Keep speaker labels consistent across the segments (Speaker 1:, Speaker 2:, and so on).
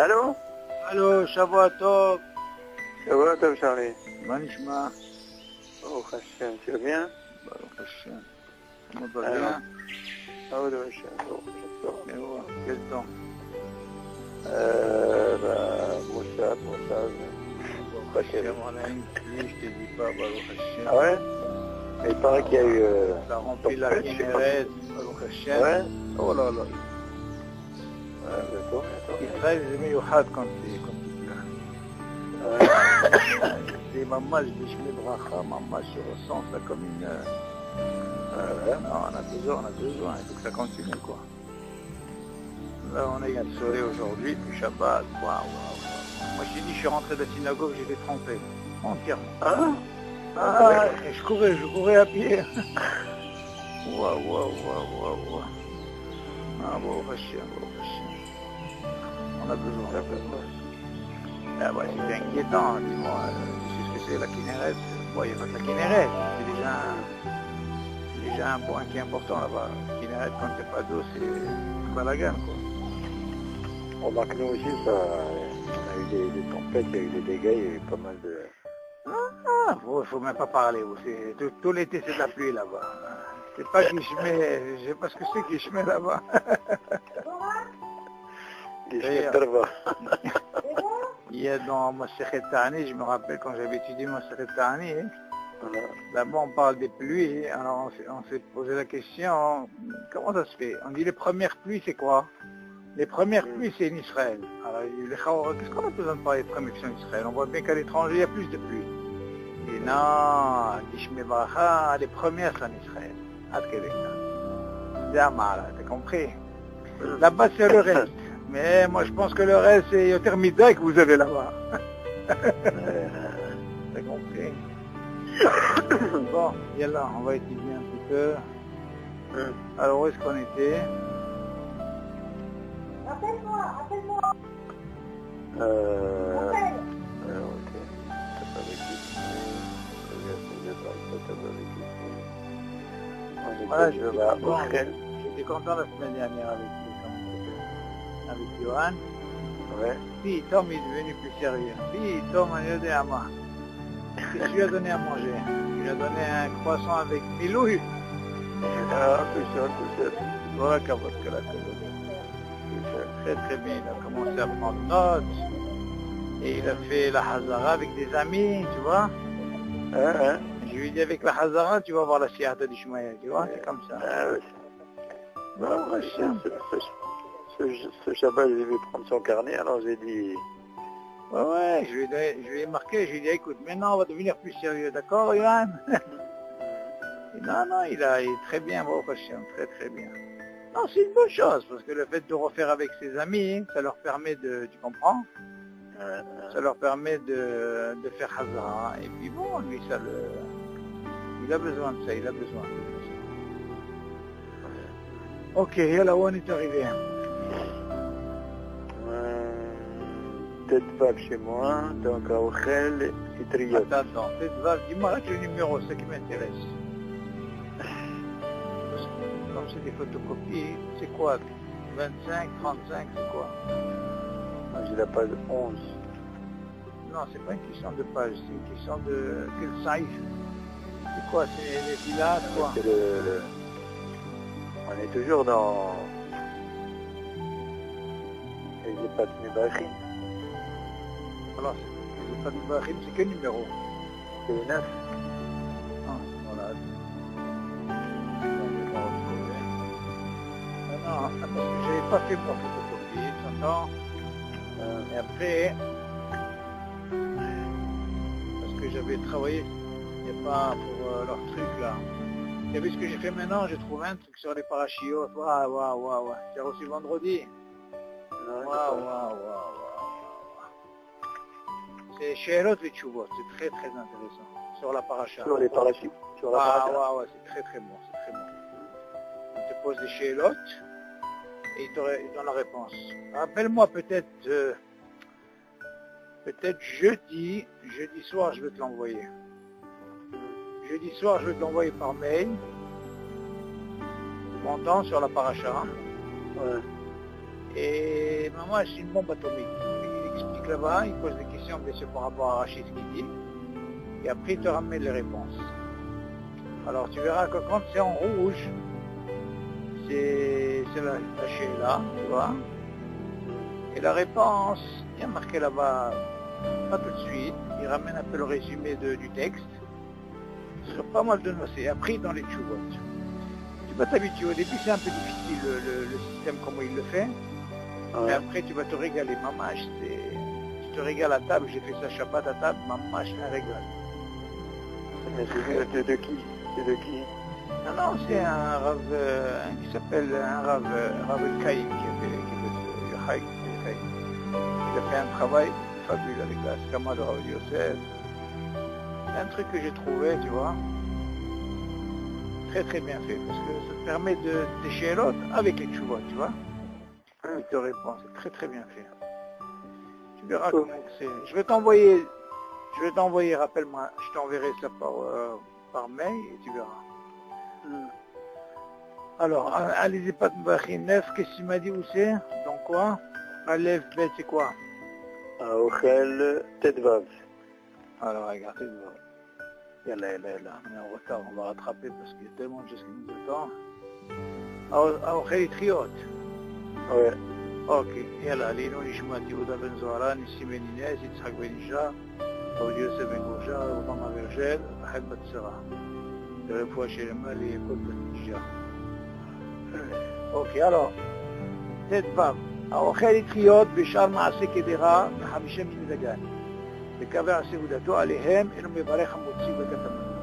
Speaker 1: Allô?
Speaker 2: Allô, Shabbat Tov.
Speaker 1: Shabbat Tov, Charlie.
Speaker 2: Manishma.
Speaker 1: Oh, Hashem, tu vas bien?
Speaker 2: Baruch Hashem. Comment va bien?
Speaker 1: Ah oui, Hashem. Oh,
Speaker 2: Mais ouais, quel temps?
Speaker 1: Moussad.
Speaker 2: Baruch Hashem, on a une pluie, je te dis pas, Baruch Hashem.
Speaker 1: Ah ouais? Mais il paraît qu'il y a eu...
Speaker 2: Ça remplit la Kinneret, Baruch Hashem.
Speaker 1: Ouais?
Speaker 2: Oh là là.
Speaker 1: D'accord.
Speaker 2: Israël, c'est miouhad quand il pleut. C'est maman, je dis, je mets bracha, maman, je ressens ça comme une... Non, on a besoin, il faut que ça continue, quoi. Là, on a eu le soleil aujourd'hui, puis Shabbat, waouh. Moi, je t'ai dit, je suis rentré de la synagogue, j'étais trempé, entièrement. Et je courais à pied. Waouh. Ah, bon, Hashem. On a besoin. Ah, bah, c'est inquiétant, dis-moi. Tu sais ce que c'est, la Kinneret? Bon, il n'y a pas que la Kinneret, c'est déjà un point qui est important là-bas. La Kinneret, quand il n'y a pas d'eau, c'est pas la gamme, quoi.
Speaker 1: On remarque nous aussi, ça, on a eu des tempêtes, il y a eu des dégâts, il y a eu pas mal de...
Speaker 2: Faut même pas parler. Tout l'été, c'est de la pluie là-bas. C'est pas Guichemet, je sais pas ce que c'est Guichemet là-bas. Il y a dans Masechet Ta'ani, je me rappelle quand j'avais étudié Masechet Ta'ani, là-bas on parle des pluies, alors on s'est posé la question, comment ça se fait? On dit les premières pluies c'est quoi? Les premières pluies c'est en Israël. Alors qu'est-ce qu'on a besoin de parler de premières pluies en Israël? On voit bien qu'à l'étranger il y a plus de pluie. Et non, Gishmei Bracha, les premières c'est en Israël. T'as compris? Là-bas c'est le reste. Mais moi je pense que le reste c'est Yoter Midai que vous avez là-bas. T'as compris? Bon, là, on va étudier un petit peu. Alors où est-ce qu'on était?
Speaker 3: Appelle-moi.
Speaker 1: Ok.
Speaker 2: Voilà, j'étais content la semaine dernière avec Johan.
Speaker 1: Ouais.
Speaker 2: Puis Tom est devenu plus sérieux. Puis Tom a aidé à moi. Qu'est-ce que je lui ai donné à manger? Il a donné un croissant avec Milouï.
Speaker 1: Tout seul.
Speaker 2: Voilà qu'avec que la très bien. Il a commencé à prendre note. Et il a fait la Hazara avec des amis, tu vois. Je lui ai dit avec la Hazara, tu vas voir la Siyata du Shmaya, tu vois, c'est comme ça.
Speaker 1: Ce Shabbat, j'ai vu prendre son carnet, alors j'ai dit...
Speaker 2: Ouais, je lui ai marqué, je lui ai dit, écoute, maintenant on va devenir plus sérieux, d'accord, Yohan? Non, il est très bien, très bien. Non, c'est une bonne chose, parce que le fait de refaire avec ses amis, ça leur permet de, tu comprends? Ça leur permet de faire Hazara, et puis bon, lui, il a besoin de ça, Ok, et là où on est arrivé?
Speaker 1: Tête vague chez moi, donc à Ochel et Triot.
Speaker 2: Attends, tête vague, dis-moi là que le numéro, c'est ce qui m'intéresse. Comme c'est des photocopies, c'est quoi? 25, 35, c'est quoi?
Speaker 1: J'ai la page 11.
Speaker 2: Non, c'est pas une question de page, c'est une question de quel size. C'est quoi? C'est les villages, quoi?
Speaker 1: C'est on est toujours dans... Et j'ai pas de Mibachim.
Speaker 2: Alors, c'est pas de Mibachim, c'est quel numéro?
Speaker 1: C'est le 9.
Speaker 2: Voilà. Non, parce que j'avais pas fait mon photocopie, tu entends? Et après, parce que j'avais travaillé, il n'y a pas pour leur truc là. Vous avez vu ce que j'ai fait maintenant? J'ai trouvé un truc sur les parachiotes. Waouh. J'ai reçu vendredi. Waouh. C'est Sheelot Vitchouvot, c'est très intéressant. Sur la paracha.
Speaker 1: Sur les parachutes. Sur la paracha.
Speaker 2: Ouais, c'est très bon. On te pose des Sheelot et il te donne la réponse. Rappelle-moi peut-être jeudi soir, je vais te l'envoyer. Jeudi soir, je vais te l'envoyer par mail. Montant sur la paracha.
Speaker 1: Ouais.
Speaker 2: Et maman, c'est une bombe atomique. Il explique là-bas, il pose des questions bien sûr par rapport à Rachid ce qu'il dit, et après il te ramène les réponses. Alors tu verras que quand c'est en rouge, c'est la Sheila, tu vois. Et la réponse, il y a marqué là-bas, pas tout de suite, il ramène un peu le résumé du texte. Sur pas mal de notes, et après dans les tchoubot. Tu vas t'habituer, au début c'est un peu difficile le système, comment il le fait. Mais après tu vas te régaler, maman, tu te régales à table, j'ai fait ça Shabbat à table, maman, je me régale.
Speaker 1: C'est de qui? C'est de qui?
Speaker 2: Non, c'est un rave, qui s'appelle un rave El-Kaïm, qui a fait il a fait un travail fabuleux avec la Skama de Rav Yosef. C'est un truc que j'ai trouvé, tu vois, très très bien fait, parce que ça te permet de déchirer l'autre avec les tchouvot, tu vois. Il te répond, c'est très très bien fait. Tu verras comment c'est. Je vais t'envoyer, rappelle-moi, je t'enverrai ça par mail et tu verras. Alors, allez-y, pas de 9, qu'est-ce que tu m'as dit où c'est? Donc quoi? Aleph, Bet, c'est quoi?
Speaker 1: Aochel, Tetvav.
Speaker 2: Alors, regarde, Tetvav. Yalla, on est en retard, on va rattraper parce qu'il y a tellement de choses qui nous attendent. Aochel, Triot.
Speaker 1: Ouais.
Speaker 2: Ok, yalla, Lino, Nishmat, Yehuda Ben Zohara, Nissim Ben Inès, Yitzhak Ben Isha, Rav Yosef Ben Gosha, Obama Vergel, Rahel Batsara. Le refoua chez le mal et Kod Ben Isha. Ok, alors, Tetvav. האוכל יתחיות בשאר מעשה קדרה ב5 מיני דגן. וקבע סעודתו עליהם אינו מברך המוציא ברכת המזון.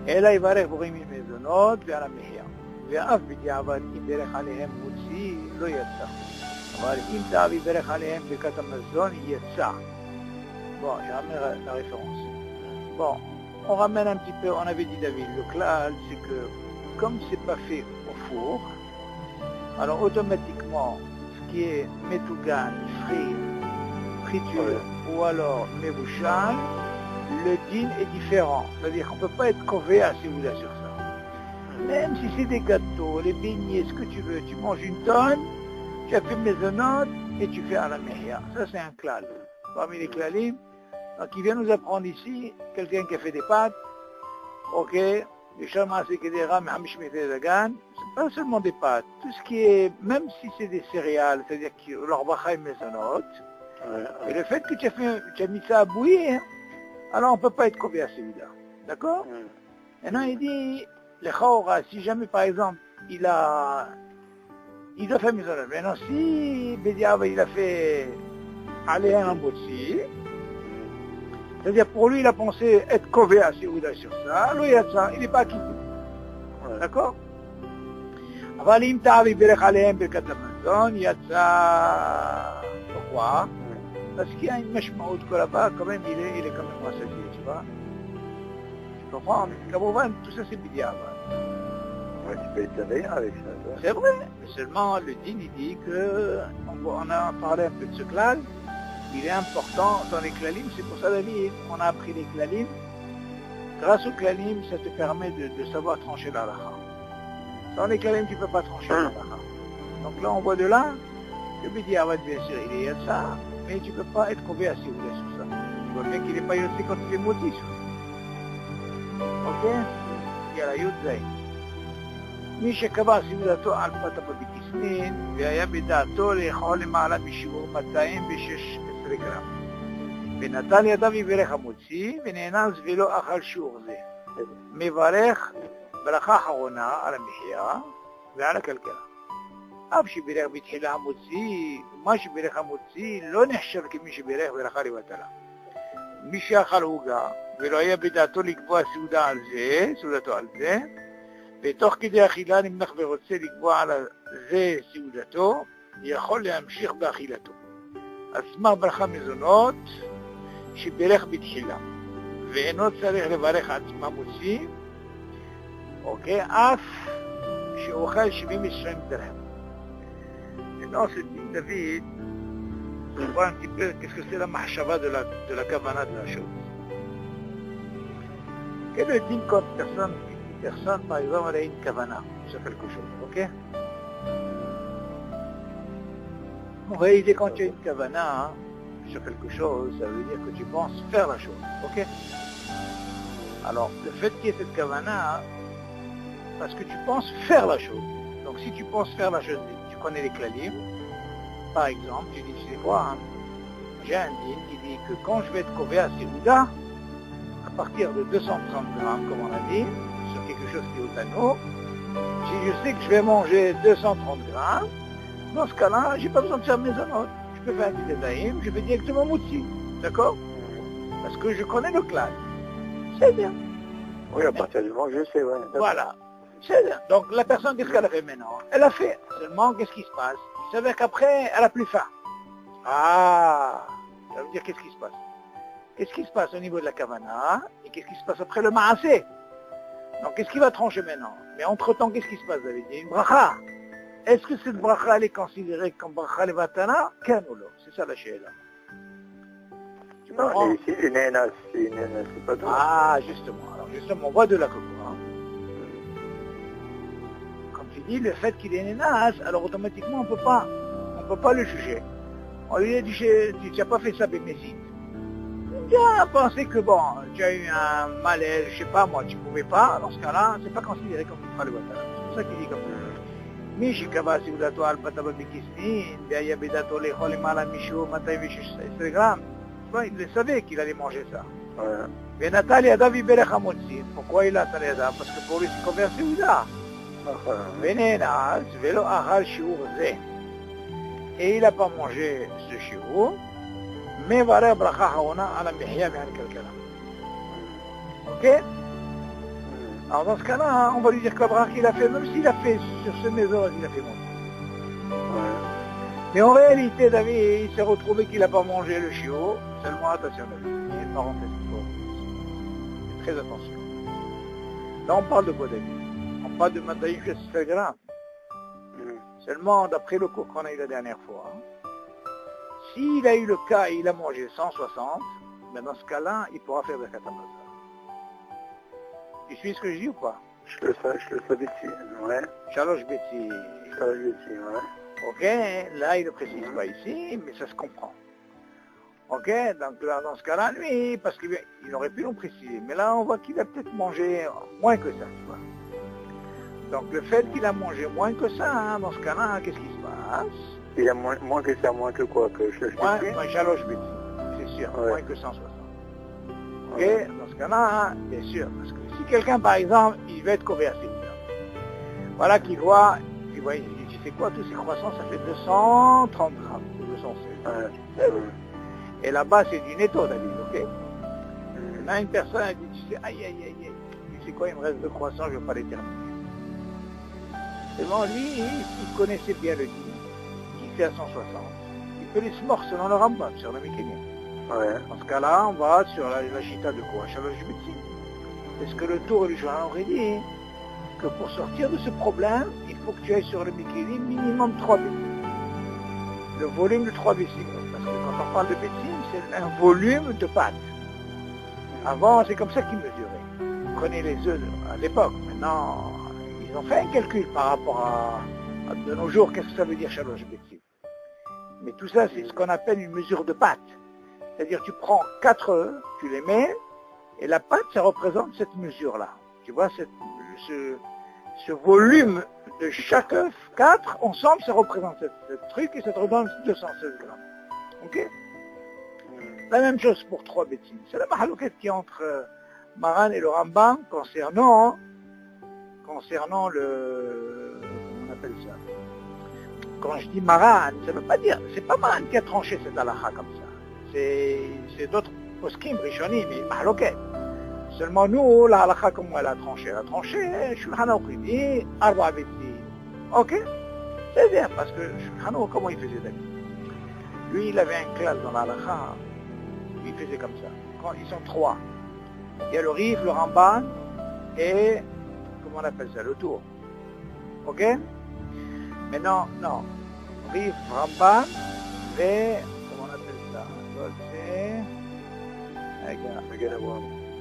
Speaker 2: אלא יברך בורים מן מזונות ועל המחיה. ואף בדיעבד אם ברך עליהם מוציא לא יצא. אבל אם תאב יברך עליהם ברכת המזון יצא. Bon, je ramène la référence. Bon, on ramène un petit peu, on avait dit David, le klal, c'est que comme c'est pas fait au four, alors automatiquement qui est metougan, friture, ou alors mebouchal, le din est différent. C'est-à-dire qu'on ne peut pas être cové à Séouda sur ça. Même si c'est des gâteaux, les beignets, ce que tu veux, tu manges une tonne, tu as fait maisonnote et tu fais à la mehia. Ça c'est un klal. Parmi les klalim, donc il vient nous apprendre ici, quelqu'un qui a fait des pâtes, ok, c'est pas seulement des pâtes, tout ce qui est, même si c'est des céréales, c'est-à-dire que leur bacha maisonnote, et le fait que tu as mis ça à bouillir, alors on ne peut pas être cové à celui-là. D'accord? Maintenant il dit, le chaora, si jamais par exemple, il a fait maisonnote, maintenant si Bédiava il a fait aller un botsi, c'est-à-dire pour lui il a pensé être cové à Séouda sur ça, lui il n'est pas quitté. D'accord? אבל אם תאב יברך עליהם ברכת המזון, יצא... pourquoi? Parce qu'il y a une משמעות כל הבא, quand même il est quand même rassaillé, tu vois? Tu comprends? Kamaouvan, tout ça c'est bidiyavad.
Speaker 1: Ouais, tu peux être réveillé avec ça, toi.
Speaker 2: C'est vrai, mais seulement le din il dit que, on a parlé un peu de ce klal, il est important dans les klalim, c'est pour ça David, on a appris les klalim. Grâce au klalim, ça te permet de savoir trancher la halakha. Dans les klalim, tu ne peux pas trancher la halakha. Donc là, on voit de là que Bidiyavad, bien sûr, il est Yatsa, mais tu ne peux pas être cové à Séouda sur ça. Tu vois bien qu'il n'est pas Yotsi quand il est moti sur ça. Ok? Il y a la Yotzai. מי שקבע סעודתו על פת בכסנין, והיה בדעתו לאכול למעלה משיעור 216 גרם. ונטל ידיו יברך המוציא, ונאנס ולא אכל שיעור זה. מברך ברכה אחרונה על המחיה ועל הכלכלה. אף שבירך בתחילה המוציא, מה שבירך המוציא לא נחשב כמי שבירך ברכה לבטלה. מי שאכל עוגה ולא היה בדעתו לקבוע סעודתו על זה, ותוך כדי אכילה נמנח ורוצה לקבוע על זה סעודתו, יכול להמשיך באכילתו. על סמך ברכה מזונות שבירך בתחילה, ואינו צריך לברך עצמה מוציא, אוקיי, אף שאוכל 72 דרהם. Maintenant, ce dit David, on voit un petit peu qu'est-ce que c'est la mahshava de la kavana de la chose. Quel est le din quand personne, par exemple, elle a une kavana sur quelque chose, ok? En réalité, quand tu as une kavana sur quelque chose, ça veut dire que tu penses faire la chose. Ok? Alors, le fait qu'il y ait cette kavana, parce que tu penses faire la chose. Donc, si tu penses faire la chose, tu connais les klalim. Par exemple, tu dis, tu sais quoi, hein, j'ai un din qui dit que quand je vais être kové à Séouda, à partir de 230 grammes, comme on a dit, sur quelque chose qui est au tano, si je sais que je vais manger 230 grammes, dans ce cas-là, j'ai pas besoin de faire mes anotes. Je peux faire un petit détaïm, je vais directement moutsi. D'accord? Parce que je connais le classe. C'est bien.
Speaker 1: Oui, à partir du moment que je sais, ouais.
Speaker 2: Voilà. C'est bien. Donc la personne, qu'est-ce qu'elle a fait maintenant? Elle a fait. Seulement, qu'est-ce qui se passe? Il s'avère qu'après, elle a plus faim. Ah, ça veut dire qu'est-ce qui se passe? Qu'est-ce qui se passe au niveau de la kavana? Et qu'est-ce qui se passe après le maasé? Donc qu'est-ce qui va trancher maintenant? Mais entre-temps, qu'est-ce qui se passe, David? Il y a une bracha. Est-ce que cette bracha, elle est considérée comme bracha levatana? Ken ou non? C'est ça la chéla.
Speaker 1: Non, mais ici, une nénas, c'est pas tout.
Speaker 2: Ah, justement. Alors justement, on voit de la coco. Hein. Comme tu dis, le fait qu'il est nénas, alors automatiquement, on peut pas le juger. On lui a dit, tu n'as pas fait ça, bémésite. Tu as pensé que bon, tu as eu un malaise, je sais pas moi, tu pouvais pas, dans ce cas-là, c'est pas considéré comme une bracha levatana. C'est pour ça qu'il dit comme ça. מי שקבע סעודתו על פתיו בכיסנין, והיה בדעתו לאכול למעלה משהו 216 גרם, il le savait qu'il allait manger ça. ונטל ידיו יברך המוציא. Pourquoi il a נטל ידיו? parce que pour lui c'est קובע סעודה. ונאנס ולא אכל שיעור זה. Et il n'a pas mangé ce שיעור, מברך ברכה אחרונה על המחיה ועל הכלכלה. Ok? Alors dans ce cas-là, on va lui dire que la bracha qu'il a fait, même s'il a fait sur ce maison, il a fait monter. Mais en réalité, David, il s'est retrouvé qu'il n'a pas mangé le chiot. Seulement, attention, David, il y a une parenthèse. Très attention. Là, on parle de quoi, David? On parle de Mataïf 16 grammes. Seulement, d'après le cours qu'on a eu la dernière fois, s'il a eu le cas et il a mangé 160, ben dans ce cas-là, il pourra faire de katamazar. Tu suis ce que je dis ou pas?
Speaker 1: Je le sais ici, ouais.
Speaker 2: Shalosh Betsi.
Speaker 1: Shalosh Betsi, ouais.
Speaker 2: Ok, là il ne précise pas ici, mais ça se comprend. Ok, donc là dans ce cas-là, lui, parce qu'il aurait pu nous préciser, mais là on voit qu'il a peut-être mangé moins que ça, tu vois. Donc le fait qu'il a mangé moins que ça, hein, dans ce cas-là, qu'est-ce qui se passe?
Speaker 1: Il a moins que ça, moins que quoi? Que
Speaker 2: Shalosh Betsi, c'est sûr, ouais. Moins que 160. Ok, dans ce cas-là, bien sûr, parce que si quelqu'un, par exemple, il veut être converti, voilà qu'il voit, il dit, tu sais quoi, tous ces croissants, ça fait 230 grammes, 216. Et là-bas, c'est du netto, David, ok? Là, une personne, elle dit, tu sais, aïe, tu sais quoi, il me reste 2 croissants, je ne vais pas les terminer. Et bon, lui, il connaissait bien le din, qui fait à 160. Il peut les smorts selon le Rambam, sur le Mékénien.
Speaker 1: Ouais.
Speaker 2: Dans ce cas-là, on va sur la chita de quoi? Shalosh Betsi. Est-ce que le tour religieux aurait dit que pour sortir de ce problème, il faut que tu ailles sur le Mikeli minimum 3 bécimes. Le volume de 3 bécimes. Parce que quand on parle de bécimes, c'est un volume de pâte. Avant, c'est comme ça qu'ils mesuraient. Prenez les œufs à l'époque. Maintenant, ils ont fait un calcul par rapport à de nos jours. Qu'est-ce que ça veut dire Shalosh Betsi? Mais tout ça, c'est ce qu'on appelle une mesure de pâte. C'est-à-dire tu prends 4 œufs, tu les mets, et la pâte, ça représente cette mesure-là. Tu vois, ce volume de chaque œuf, 4, ensemble, ça représente ce truc, et ça te redonne 216 grammes. Ok? La même chose pour 3 bétines. C'est la mahaloukette qui est entre Maran et le Rambam concernant le... Comment on appelle ça? Quand je dis Maran, ça ne veut pas dire, c'est pas Maran qui a tranché cette halakha comme ça. C'est d'autres poskim, rishonim, mais mahaloket. Seulement nous, la halakha, comment elle a tranché? Elle a tranché, Shulchan Aruch dit, Arba Betsi. Ok? C'est bien, parce que Shulchan Aruch, comment il faisait d'habitude? Lui, il avait un classe dans la halakha, il faisait comme ça. Quand ils sont 3. Il y a le Rif, le Ramban, et, comment on appelle ça, le tour. Ok? Mais non. Rif, Ramban, et, c'est...
Speaker 1: Regarde-moi.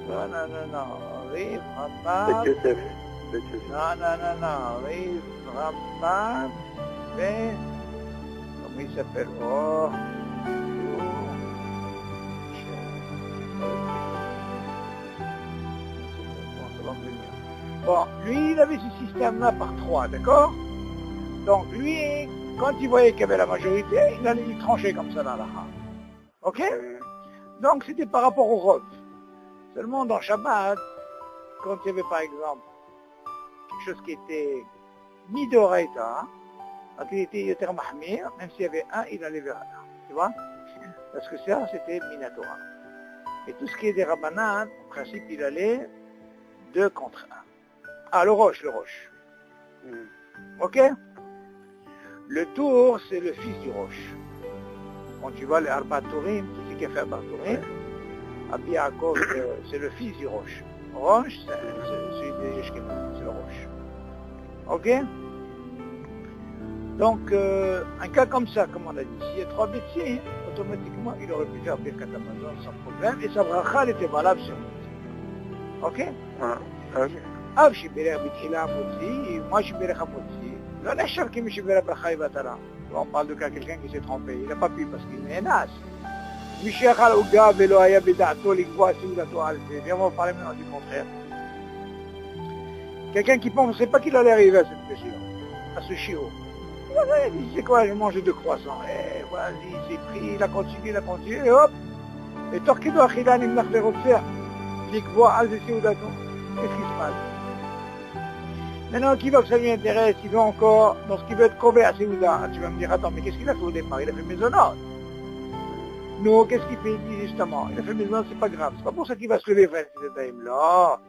Speaker 2: Non. Rif, Rambam... Non. Rif, Rambam... il s'appelle? Oh. Bon, lui, il avait ce système-là par 3, d'accord? Donc, lui, quand il voyait qu'il y avait la majorité, il allait lui trancher comme ça dans la ha. Ok? Donc, c'était par rapport au Rov. Seulement, dans Shabbat, quand il y avait, par exemple, quelque chose qui était Midoraita, quand il était Yoter Mahmir, même s'il y avait un, il allait vers un. Tu vois? Parce que ça, c'était Minatora. Et tout ce qui est des Rabbanan, en principe, il allait 2 contre 1. Ah, le Roche. Ok? Le tour, c'est le fils du Roche. Quand tu vois les Arba Tourim, tout ce qui a fait Arba Tourim, Abi Yaakov, c'est le fils du Roche. Roche, c'est celui des Eshkenazim, c'est le Roche. Ok? Donc, un cas comme ça, comme on a dit, s'il y a 3 médecins, automatiquement, il aurait pu faire Birkat Hamazon sans problème, et sa bracha, elle était valable sur lui. Ok? אב שבירך בתחילה המוציא, moi je בירך המוציא, לא נחשב כמי שבירך ברכה היא בטלה. On parle de quelqu'un qui s'est trompé, il n'a pas pu parce qu'il נאנס. מי שאכל עוגה ולא היה בדעתו לקבוע סעודתו על זה, et on va parler maintenant du contraire. Quelqu'un qui ne pensait pas qu'il allait arriver à cette mesure, à ce chiot. Il dit, c'est quoi, j'ai mangé 2 croissants. Et voilà, il s'est pris, il a continué, et hop. Et torquedo achilan il n'a fait refaire, לקבוע על זה סעודתו. Qu'est-ce qui se passe? Maintenant, qui veut que ça lui intéresse, il veut encore, lorsqu'il veut être kové à Séouda, tu vas me dire, attends, mais qu'est-ce qu'il a fait au départ? Il a fait maisonnote. Non, qu'est-ce qu'il fait? Il dit justement, il a fait maisonnote, c'est pas grave. C'est pas pour ça qu'il va se lever, frère, ces détails-là.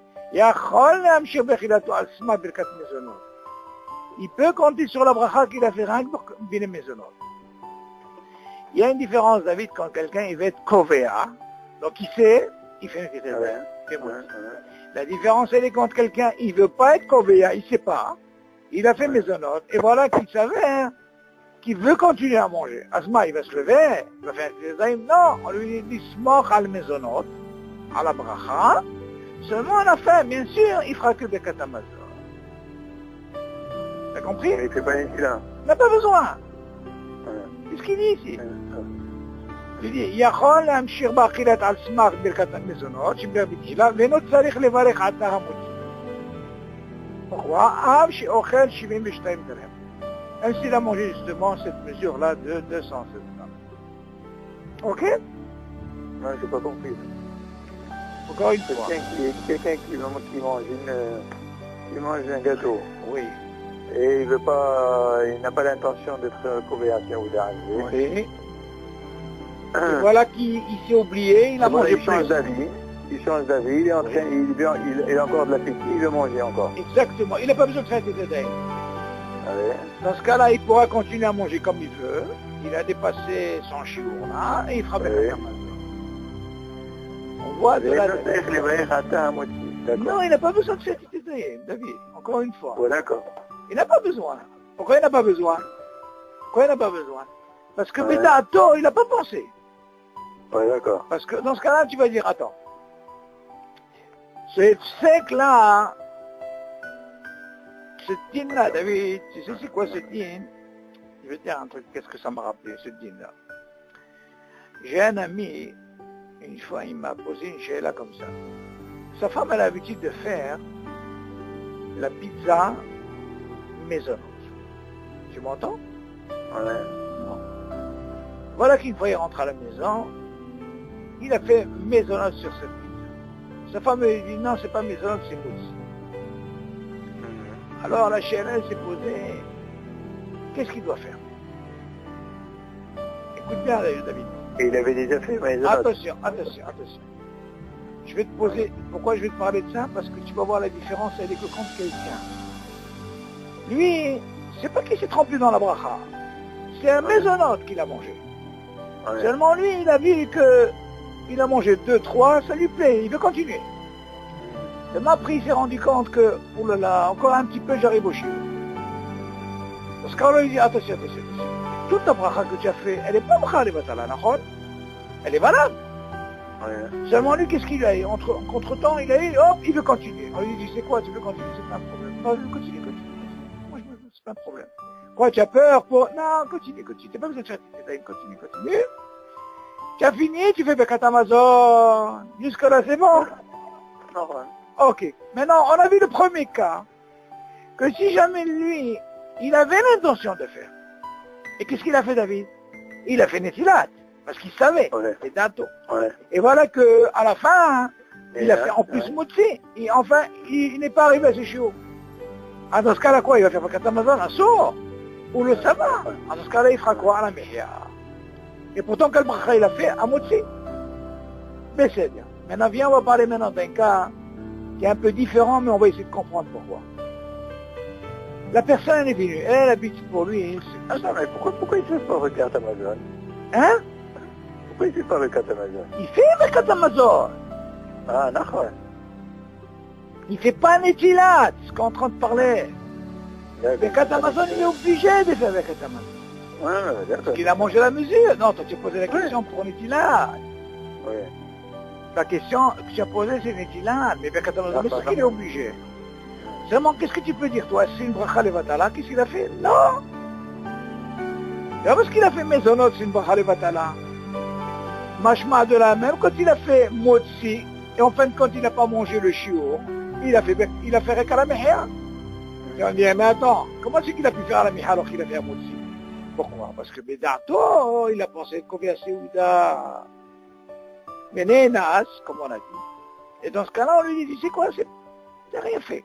Speaker 2: Il peut compter sur la bracha qu'il a fait rien pour bien les maisonnotes. Il y a une différence, David, quand quelqu'un, il veut être kovéa, donc il sait, il fait une détail. La différence, elle est quand quelqu'un, il veut pas être kovéa, il sait pas, il a fait maisonnote, et voilà qu'il savait qu'il veut continuer à manger. Asma, il va se lever, il va faire un détail. Non, on lui dit, smoch al maisonnote, à la bracha, seulement à la fin, bien sûr, il fera que des katamazon. T'as compris?
Speaker 1: Il fait pas un là.
Speaker 2: Il n'a pas besoin. Qu'est-ce qu'il dit ici? Il dit, יכול להמשיך באכילת על סמך ברכת המזונות, שבירך בתחילה, ואינו צריך לברך עתה המוציא. Pourquoi? אב שאוכל 72 dirhams. Même s'il a mangé justement cette mesure-là de 207 grammes. Ok?
Speaker 1: Non, je n'ai pas compris.
Speaker 2: Encore une fois.
Speaker 1: Quelqu'un qui mange un gâteau.
Speaker 2: Oui.
Speaker 1: Et il n'a pas l'intention d'être kové à Séouda.
Speaker 2: Oui. Et voilà qu'il s'est oublié, il a mangé plus.
Speaker 1: Il change d'avis, il est en train, il a encore de l'appétit, il veut manger encore.
Speaker 2: Exactement, il n'a pas besoin de faire des détails.
Speaker 1: Allez.
Speaker 2: Dans ce cas-là, il pourra continuer à manger comme il veut, il a dépassé son chiour là, et il fera bien la On voit de là... Non, il n'a pas besoin de faire des détails, David, encore une fois.
Speaker 1: Ouais, d'accord.
Speaker 2: Il n'a pas besoin. Pourquoi il n'a pas besoin? Parce que Bédato, il n'a pas pensé.
Speaker 1: Ouais, d'accord.
Speaker 2: Parce que dans ce cas-là, tu vas dire, attends, c'est sec là, ce dîne-là, David, tu sais c'est quoi ce dîne? Je vais te dire un truc, qu'est-ce que ça m'a rappelé, ce dîne-là? J'ai un ami, une fois, il m'a posé une chéla comme ça. Sa femme a l'habitude de faire la pizza maisonneuse. Tu m'entends?
Speaker 1: Ouais.
Speaker 2: Non. Voilà qu'une fois il rentre à la maison, il a fait maisonneuse sur cette pizza. Sa femme lui dit non, c'est pas maisonneuse, c'est mousse. Alors la chérie s'est posée, qu'est-ce qu'il doit faire? Écoute bien David.
Speaker 1: Et il avait déjà fait maisonneuse.
Speaker 2: Attention. Je vais te poser, pourquoi je vais te parler de ça? Parce que tu vas voir la différence, elle est que contre quelqu'un. Lui, c'est pas qu'il s'est trompé dans la bracha. C'est un maisonnote qu'il a mangé. Ouais. Seulement lui, il a vu qu'il a mangé 2, 3, ça lui plaît, il veut continuer. Seulement après, il s'est rendu compte que, oh là là, encore un petit peu, j'arrive au chiot. Parce qu'alors il dit, attention. Toute ta bracha que tu as fait, elle n'est pas bracha, elle est batala, elle est valable. Ouais. Seulement lui, qu'est-ce qu'il a eu? Entre-temps, il a eu, hop, il veut continuer. On lui dit, c'est quoi, tu veux continuer? C'est pas un problème. Non, je veux continuer. Moi, c'est pas un problème. Quoi, tu as peur pour... Non, continue, t'as pas besoin de faire tes continue. Tu as fini, tu fais Birkat Hamazon. Jusque là, c'est bon?
Speaker 1: Non, ouais.
Speaker 2: Ok. Maintenant, on a vu le premier cas, que si jamais lui, il avait l'intention de faire, et qu'est-ce qu'il a fait, David? Il a fait Netilat, parce qu'il savait, c'est dato.
Speaker 1: Ouais.
Speaker 2: Et voilà que à la fin, il a fait en plus Motsi, et enfin, il n'est pas arrivé à ce chiot. Ah, dans ce cas-là, quoi? Il va faire Birkat Hamazon à Sour, ou le Sabbat. Ah, dans ce cas-là, il fera quoi? À la Mehia. Et pourtant, quel bracha il a fait à Motsi? Mais c'est bien. Maintenant, viens, on va parler maintenant d'un cas qui est un peu différent, mais on va essayer de comprendre pourquoi. La personne elle est venue, elle habite pour lui.
Speaker 1: Attends, mais pourquoi il fait pas Birkat Hamazon?
Speaker 2: Hein?
Speaker 1: Pourquoi il fait pas Birkat Hamazon?
Speaker 2: Il fait Birkat Hamazon.
Speaker 1: Ah, d'accord.
Speaker 2: Il fait pas Netilat, ce qu'on est en train de parler. Birkat Hamazon, il est obligé de faire Birkat Hamazon.
Speaker 1: Ouais, d'accord.
Speaker 2: Parce qu'il a mangé la mesure. Non, toi tu as posé la question pour Netilat.
Speaker 1: Oui.
Speaker 2: La question que tu as posée, c'est Netilat. Mais Birkat Hamazon, mais c'est qu'il est obligé. Seulement, qu'est-ce que tu peux dire, toi? C'est une bracha levatala, qu'est-ce qu'il a fait? Non! C'est parce qu'il a fait Mezonot, c'est une bracha levatala. Mashma de la même, quand il a fait Motsi, et en fin de compte, il n'a pas mangé le shiur, il a fait Rek à la Mehia. Et on dit, mais attends, comment c'est qu'il a pu faire à la Mehia alors qu'il a fait un Motsi? Pourquoi? Parce que Bedato, il a pensé qu'on vient à Seouda. Mais Nénas, comme on a dit. Et dans ce cas-là, on lui dit, c'est quoi? C'est rien fait.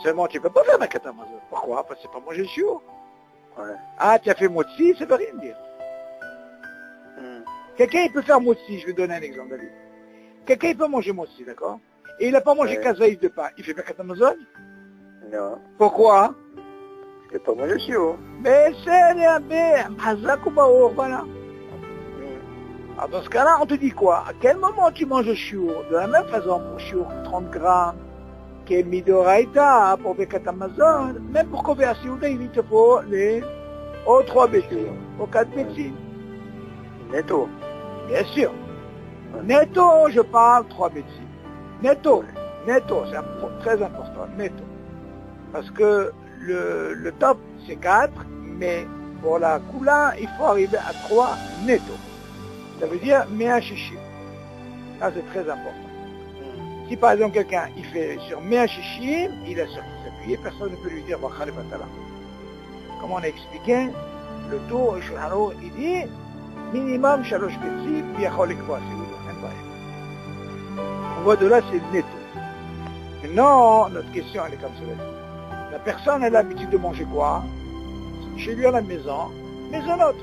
Speaker 2: Seulement, tu ne peux pas faire Birkat Hamazon. Pourquoi? Parce que c'est pas manger le shiur.
Speaker 1: Ouais.
Speaker 2: Ah, tu as fait Motsi, ça veut rien dire. Quelqu'un, il peut faire Motsi, je vais donner un exemple, David. Quelqu'un, il peut manger Motsi, d'accord? Et il n'a pas mangé kazaïs de pain. Il fait Birkat Hamazon?
Speaker 1: Non.
Speaker 2: Pourquoi?
Speaker 1: C'est pas manger le shiur.
Speaker 2: Mais c'est bien, Hazak ou Baour, voilà. Alors, dans ce cas-là, on te dit quoi? À quel moment tu manges le shiur? De la même façon, pour shiur, 30 grammes. Qui est Midoraïta pour Birkat Hamazon, même pour Kové Asiouda, il te faut les 3 bétines, aux 4 bétines.
Speaker 1: Netto.
Speaker 2: Bien sûr. Netto, je parle 3 bétines. Netto, c'est très important, netto. Parce que le top, c'est 4, mais pour la Kula, il faut arriver à 3 netto. Ça veut dire Mea Shishim. Ça, c'est très important. Si par exemple quelqu'un il fait sur Mea Shishim, il a sur qui s'appuyer, personne ne peut lui dire Bracha Levatala. Comme on a expliqué, le tour, il dit minimum Shalosh Betzim, Biachol Ekwa, on voit de là, c'est netto. Maintenant, notre question elle est comme ça. La personne elle a l'habitude de manger quoi? Chez lui à la maison, maisonnote.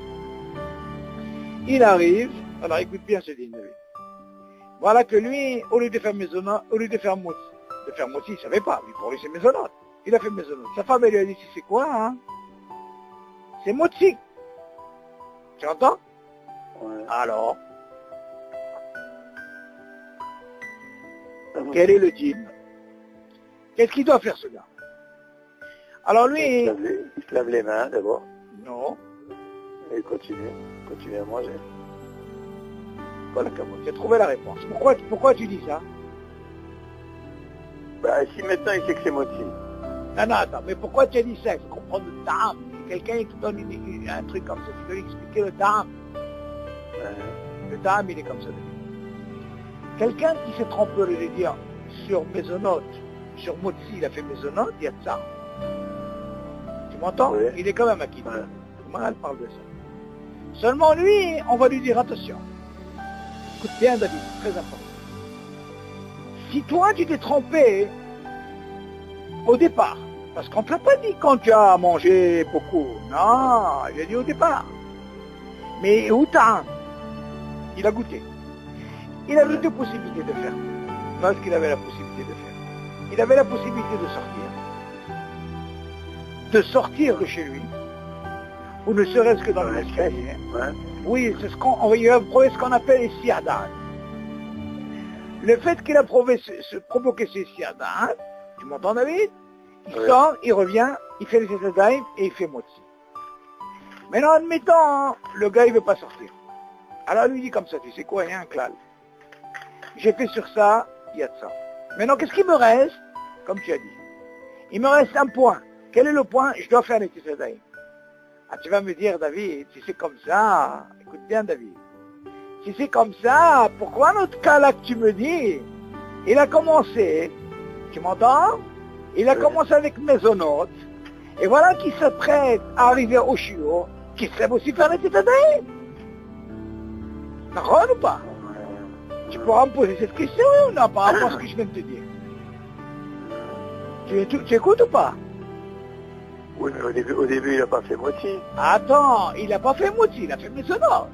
Speaker 2: Il arrive, alors écoute bien ce dîner. Voilà que lui, au lieu de faire maisonnot, au lieu de faire motzi, il ne savait pas. Lui, pour lui, c'est maisonnot. Il a fait maisonnot. Sa femme, elle lui a dit, c'est quoi, hein? C'est motzi. Tu entends?
Speaker 1: Ouais.
Speaker 2: Alors, quel est le dîme? Qu'est-ce qu'il doit faire, ce gars? Alors lui...
Speaker 1: Il se lave les mains, d'abord.
Speaker 2: Non.
Speaker 1: Et il continue à manger.
Speaker 2: Voilà, tu as trouvé la réponse. Pourquoi tu dis ça?
Speaker 1: Bah, si maintenant il sait que c'est motzi.
Speaker 2: Non, attends, mais pourquoi tu as dit ça? Il faut comprendre le ta'am. Quelqu'un qui te donne un truc comme ça, tu peux lui expliquer le ta'am. Le ta'am, il est comme ça. Quelqu'un qui s'est trompé, je vais dire, sur Maisonot, sur Motzi, il a fait Maisonot, il y a de ça. Tu m'entends?
Speaker 1: Oui.
Speaker 2: Il est quand même acquis. Comment elle parle de ça? Seulement lui, on va lui dire attention. Écoute bien, David, c'est très important. Si toi, tu t'es trompé au départ, parce qu'on ne te l'a pas dit quand tu as mangé beaucoup. Non, il a dit au départ. Mais où t'as? Il a goûté. Il avait deux possibilités de faire. Parce qu'il avait la possibilité de faire. Il avait la possibilité de sortir. De sortir de chez lui. Ou ne serait-ce que dans l'escalier. Oui, c'est ce il a prouvé ce qu'on appelle les siadan. Le fait qu'il a provoqué ces siadan, tu m'entends David? Il sort, il revient, il fait les siadan et il fait motzi. Maintenant, admettons, le gars il veut pas sortir. Alors lui dit comme ça, tu sais quoi, il y a un klal. J'ai fait sur ça, il y a de ça. Maintenant, qu'est-ce qu'il me reste? Comme tu as dit. Il me reste un point. Quel est le point? Je dois faire les siadan. Ah, tu vas me dire, David, si c'est comme ça, écoute bien, David, si c'est comme ça, pourquoi notre cas là que tu me dis, il a commencé, tu m'entends? Il a commencé avec Maisonot, et voilà qu'il s'apprête à arriver au chiot, qui sait aussi faire les tétadaïm. D'accord ou pas? Tu pourras me poser cette question ou non par rapport à ce que je viens de te dire? Tu écoutes ou pas?
Speaker 1: Oui, mais au début, il n'a pas fait moitié.
Speaker 2: Attends, il n'a pas fait moitié, il a fait Maisonot.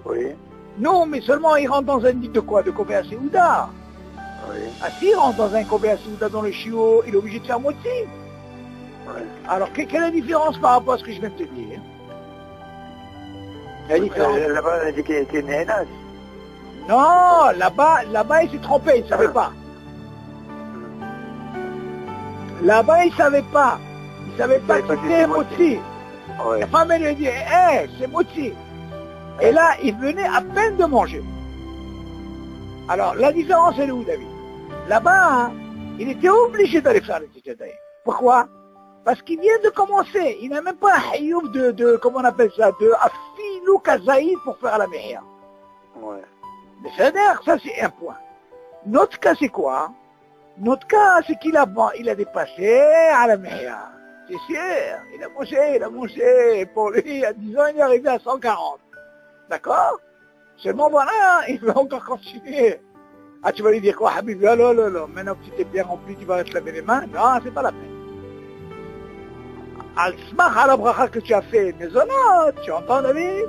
Speaker 1: Oui.
Speaker 2: Non, mais seulement il rentre dans un lit de quoi? De Kobea Seouda.
Speaker 1: Oui.
Speaker 2: Ah si, il rentre dans un Kobea Seouda dans le chiot, il est obligé de faire moitié.
Speaker 1: Oui.
Speaker 2: Alors, quelle est la différence par rapport à ce que je viens de te dire? La différence?
Speaker 1: Là-bas, on a dit qu'il était Nénas.
Speaker 2: Non, là-bas, il s'est trompé, il ne savait pas. Là-bas, il ne savait pas. Il ne savait pas que c'était moitié.
Speaker 1: Oui.
Speaker 2: La femme, elle lui a dit, hé, c'est moitié. Et là, il venait à peine de manger. Alors, la différence, elle est où, David? Là-bas, hein, il était obligé d'aller faire les tétadaïm. Pourquoi? Parce qu'il vient de commencer. Il n'a même pas un hayouf comment on appelle ça, de afilou kazaïd pour faire la mehia.
Speaker 1: Ouais.
Speaker 2: Mais c'est-à-dire, ça c'est un point. Notre cas, c'est quoi? Notre cas, c'est qu'il a dépassé à la mehia. C'est sûr. Il a mangé. Pour lui, à 10 ans, il est arrivé à 140. D'accord? Seulement voilà, il veut encore continuer. Ah, tu vas lui dire quoi, Habib? Non, maintenant que tu t'es bien rempli, tu vas te laver les mains? Non, c'est pas la peine. Al-Smach à la bracha que tu as fait, Maisonot, tu entends, David?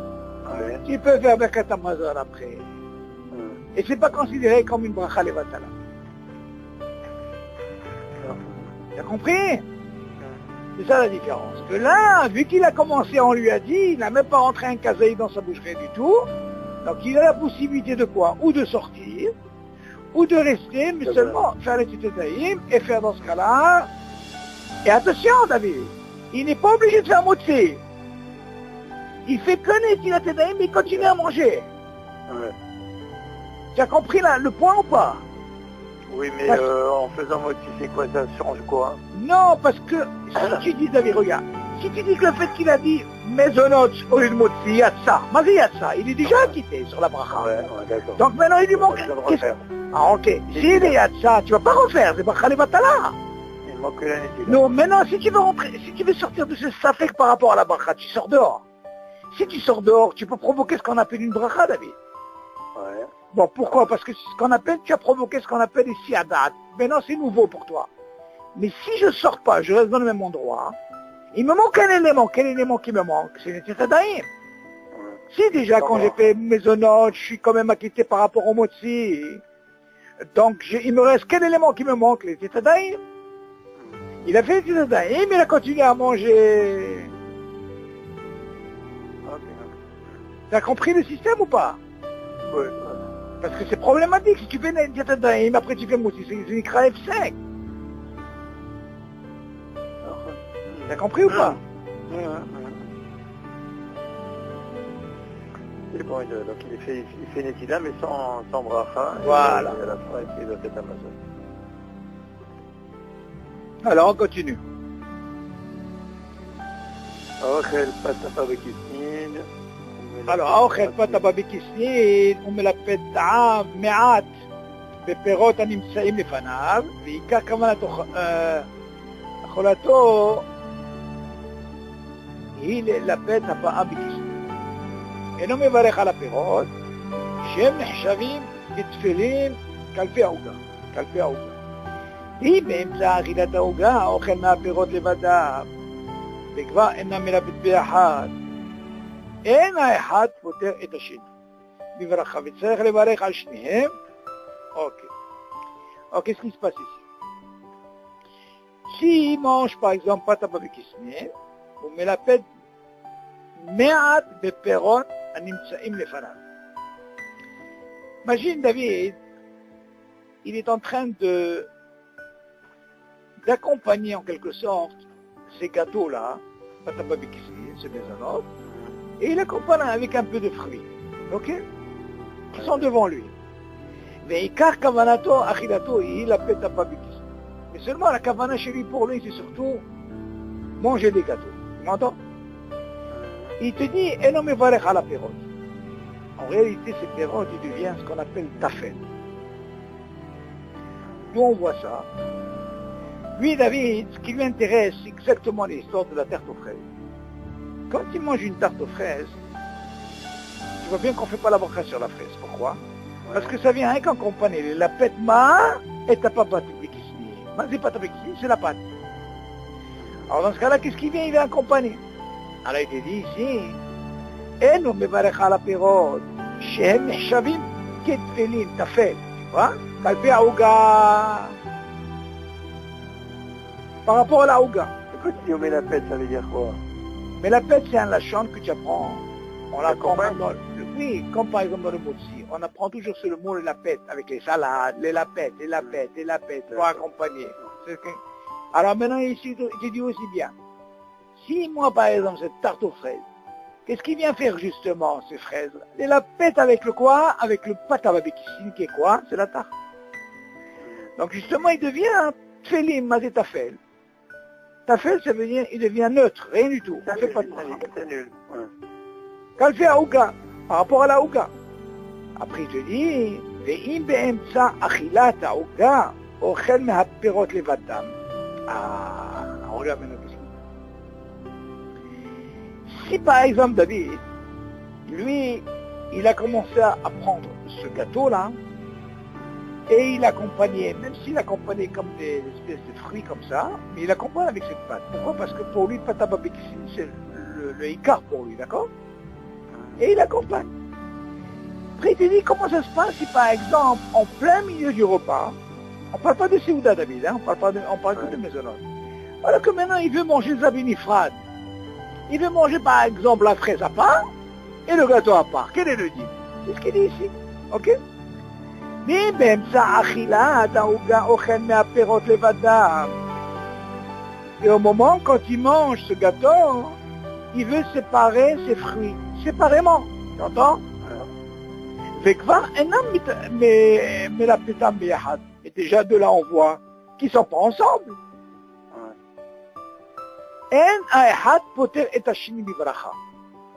Speaker 1: Oui.
Speaker 2: Tu peux faire Birkat Hamazon après. Et c'est pas considéré comme une bracha levatala. Tu as compris? C'est ça la différence. Que là, vu qu'il a commencé, on lui a dit, il n'a même pas rentré un kazaï dans sa bouche, rien du tout. Donc il a la possibilité de quoi? Ou de sortir, ou de rester, mais seulement faire les tétadaïm et faire dans ce cas-là. Et attention, David, il n'est pas obligé de faire moitié. Il fait que les tétadaïm, mais il continue à manger.
Speaker 1: Ouais.
Speaker 2: Tu as compris là, le point ou pas?
Speaker 1: Oui, mais en faisant moitié, c'est quoi? Ça change quoi?
Speaker 2: Non, parce que si tu dis, David, regarde, si tu dis que le fait qu'il a dit Maisonot au lieu de Motsi, Yatsa, Marie Yatsa, il est déjà quitté sur la bracha.
Speaker 1: Ouais, d'accord.
Speaker 2: Donc maintenant il lui manque.
Speaker 1: Je dois le refaire.
Speaker 2: Ah ok. S'il est Yatsa, tu vas pas refaire, c'est bracha levatala.
Speaker 1: Il manque que la netila.
Speaker 2: Non, maintenant si tu veux rentrer, si tu veux sortir de ce safek par rapport à la bracha, tu sors dehors. Si tu sors dehors, tu peux provoquer ce qu'on appelle une bracha, David.
Speaker 1: Ouais.
Speaker 2: Bon, pourquoi? Parce que ce qu'on appelle, tu as provoqué ce qu'on appelle les siadat. Maintenant c'est nouveau pour toi. Mais si je sors pas, je reste dans le même endroit, il me manque un élément. Quel élément qui me manque? C'est les tétadaïm. Si déjà quand j'ai fait Maisonot, je suis quand même acquitté par rapport au Motsi. Donc il me reste quel élément qui me manque? Les tétadaïm. Il a fait les tétadaïm, il a continué à manger.
Speaker 1: Ok.
Speaker 2: T'as compris le système ou pas?
Speaker 1: Oui.
Speaker 2: Parce que c'est problématique. Si tu fais les tétadaïm, après tu fais Motsi, c'est une crève sec. T'as compris ou pas?
Speaker 1: C'est bon, donc il fait Netila, mais sans bracha.
Speaker 2: Voilà.
Speaker 1: Et à la fin, il fait Birkat Hamazon.
Speaker 2: Alors on continue.
Speaker 1: Ochel Patapa Bekisnin.
Speaker 2: Alors, האוכל פתה בכיסין, הוא מלפת טעם מעט בפירות הנמצאים לפניו, ועיקר כוונת אכולתו היא ללפת הבאה בכיסין. אינו מברך על הפירות, שהם נחשבים כתפלים קלפי העוגה. היא באמצע אכילת העוגה, אוכל מהפירות לבדם, וכבר אינה מלפת ביחד. אין האחד פותר את השני. בברכה, וצריך לברך על שניהם. Ok, qu'est-ce qui se passe ici? S'il mange par exemple patapa bekisne, הוא מלפת מעט בפירות הנמצאים לפניו. Imagine David, il est en train d'accompagner en quelque sorte ces gâteaux-là, patapa bekisne, c'est des anneaux, et il accompagne avec un peu de fruits, ok? Qui sont devant lui. Mais seulement la kavana chez lui pour lui, c'est surtout manger des gâteaux. Tu m'entends? Il te dit, et non mais valech à la pérode. En réalité, ces pérodes, il devient ce qu'on appelle tafel. D'où on voit ça. Lui, David, ce qui lui intéresse, c'est exactement l'histoire de la tarte aux fraises. Quand il mange une tarte aux fraises, tu vois bien qu'on ne fait pas la bracha sur la fraise. Pourquoi? Parce que ça vient avec en compagnie. La pète ma et ta papa tibikisni. Ma c'est pas tibikisni, c'est la pâte. Alors dans ce cas-là, qu'est-ce qui vient? Il vient accompagner. Alors il te dit ici, et nous mevarech à la pérode, shehem mechshavim ketfelim tafel. Tu vois? Kalpe aouga. Par rapport à la aouga.
Speaker 1: Quand tu dis on met la pète, ça veut dire quoi?
Speaker 2: Mais la pète, c'est un lachon que tu apprends. On l'apprend dans oui, comme par exemple dans le motzi. On apprend toujours sur le mot de la pète, avec les salades, les lapettes, pour accompagner. Alors maintenant, ici, je dis aussi bien. Si moi, par exemple, cette tarte aux fraises, qu'est-ce qui vient faire justement ces fraises? Les lapettes avec le quoi? Avec le pâte à babikissine qui est quoi? C'est la tarte. Donc justement, il devient tfelim mazé tafel. Tafel, ça veut dire, il devient neutre, rien du tout. On fait pas de
Speaker 1: c'est nul.
Speaker 2: Quand il fait aouga, par rapport à la aouga. Après, il te dit, ve'im be'emtsa achilat aouga, ochel mehaperot levadam. Ah, on regarde maintenant qu'est-ce qu'il dit. Si par exemple David, lui, il a commencé à prendre ce gâteau-là, et il accompagnait, même s'il accompagnait comme des espèces de fruits comme ça, mais il accompagne avec cette pâte. Pourquoi? Parce que pour lui, pâte à babikissine, c'est le ikar pour lui, d'accord? Et il accompagne. Après, il te dit comment ça se passe si par exemple, en plein milieu du repas, on ne parle pas de Séouda David, hein, on parle que de Maisonot. Alors que maintenant, il veut manger Zabinifrad. Il veut manger par exemple la fraise à part et le gâteau à part. Quel est le dit? C'est ce qu'il dit ici. Ok? Et au moment, quand il mange ce gâteau, il veut séparer ses fruits. Séparément. Tu entends? Et déjà de là, on voit qu'ils ne sont pas ensemble.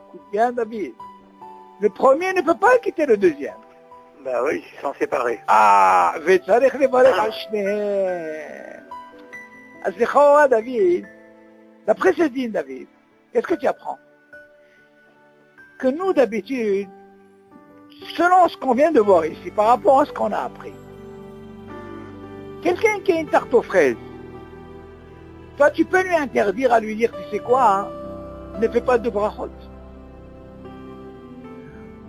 Speaker 2: Écoute bien, David. Le premier ne peut pas quitter le deuxième.
Speaker 1: Ben oui, ils sont séparés.
Speaker 2: Ah, וצריך לברך על שניהם. אז לכאורה, David, d'après ce dîne, David, qu'est-ce que tu apprends? Que nous, d'habitude, selon ce qu'on vient de voir ici, par rapport à ce qu'on a appris, quelqu'un qui a une tarte aux fraises, toi, tu peux lui interdire à lui dire, tu sais quoi, hein, ne fais pas de brachot.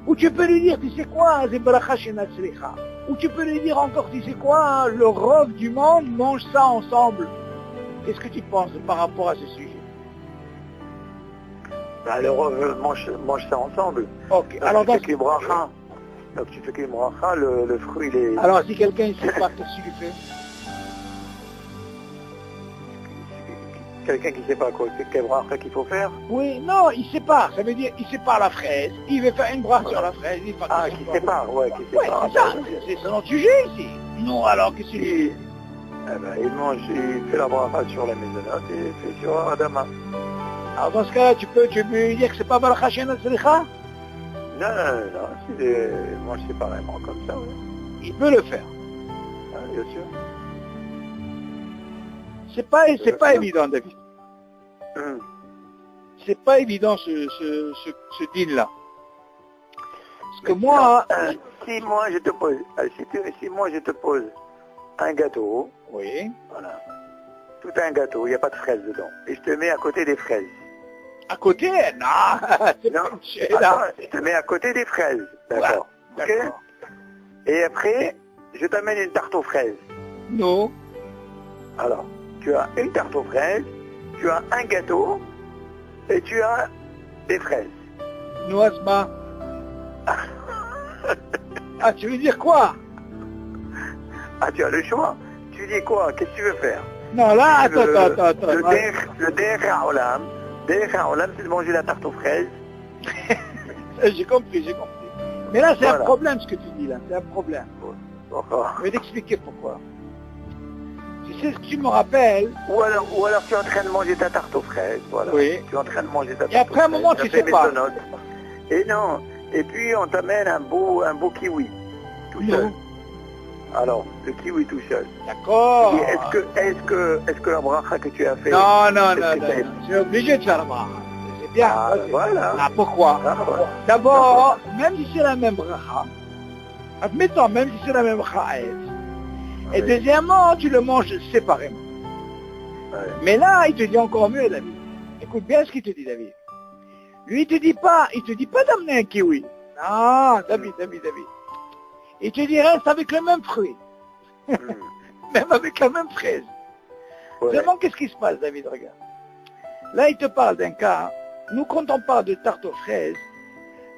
Speaker 2: Ou tu peux lui dire, tu sais quoi, c'est bracha shenatzlicha. Ou tu peux lui dire encore, tu sais quoi, le rov du monde mange ça ensemble. Qu'est-ce que tu penses par rapport à ce sujet?
Speaker 1: Ben, le rov mange ça ensemble.
Speaker 2: Ok,
Speaker 1: donc,
Speaker 2: alors
Speaker 1: tu fais qu'une bracha. Donc tu fais qu'une bracha, le fruit, il est...
Speaker 2: Alors si quelqu'un ne sait pas, qu'est-ce qu'il fait?
Speaker 1: Quelqu'un qui ne sait pas quoi, c'est quelle bracha qu'il faut faire?
Speaker 2: Oui, non, il sépare, ça veut dire il sépare la fraise, il veut faire une bracha sur la fraise.
Speaker 1: Ah, qui sépare, ouais, qui sépare.
Speaker 2: Ouais, c'est ça, c'est notre sujet ici. Non, alors qu'est-ce qu'il fait?
Speaker 1: Eh ben, il fait la bracha sur la maisonnette et il fait sur Adama.
Speaker 2: Alors dans ce cas-là, tu peux lui dire que c'est pas bracha shenatzlicha?
Speaker 1: Non, il mange séparément comme ça, oui.
Speaker 2: Il peut le faire.
Speaker 1: Ah, bien sûr.
Speaker 2: C'est pas évident, David. C'est pas évident ce deal-là. Parce que moi...
Speaker 1: si moi je te pose, si moi je te pose un gâteau,
Speaker 2: oui.
Speaker 1: Voilà, tout un gâteau, il n'y a pas de fraises dedans, et je te mets à côté des fraises.
Speaker 2: À côté? Non, c'est
Speaker 1: non. Attends, je te mets à côté des fraises, d'accord.
Speaker 2: Ouais,
Speaker 1: okay. Et après, je t'amène une tarte aux fraises.
Speaker 2: Non.
Speaker 1: Alors, tu as une tarte aux fraises, tu as un gâteau, et tu as des fraises.
Speaker 2: Non, Asma. Ah, tu veux dire quoi?
Speaker 1: Ah, tu as le choix. Tu dis quoi? Qu'est-ce que tu veux faire?
Speaker 2: Non, là, attends.
Speaker 1: Le derech ha'olam, c'est de manger la tarte aux fraises.
Speaker 2: J'ai compris. Mais là, c'est un problème ce que tu dis là, c'est un problème.
Speaker 1: D'accord.
Speaker 2: Je vais t'expliquer pourquoi. Tu Tu sais ce que tu me rappelles?
Speaker 1: Ou alors tu es en train de manger ta tarte aux fraises, voilà.
Speaker 2: Oui.
Speaker 1: Tu es en train de manger ta tarte
Speaker 2: Et après un moment, tu sais pas.
Speaker 1: Et non, et puis on t'amène un beau kiwi, tout seul. Alors, le kiwi tout seul.
Speaker 2: D'accord.
Speaker 1: Est-ce que la bracha que tu as fait...
Speaker 2: Non. Tu es obligé de faire la bracha. C'est bien.
Speaker 1: Ah, voilà.
Speaker 2: Ah, pourquoi? D'abord, même si c'est la même bracha, admettons, même si c'est la même bracha, et deuxièmement, tu le manges séparément.
Speaker 1: Ouais.
Speaker 2: Mais là, il te dit encore mieux, David. Écoute bien ce qu'il te dit, David. Lui, il te dit pas d'amener un kiwi. Non, David. Il te dit reste avec le même fruit. Même avec la même fraise. Vraiment, qu'est-ce qui se passe, David? Regarde. Là, il te parle d'un cas. Nous, quand on parle de tarte aux fraises,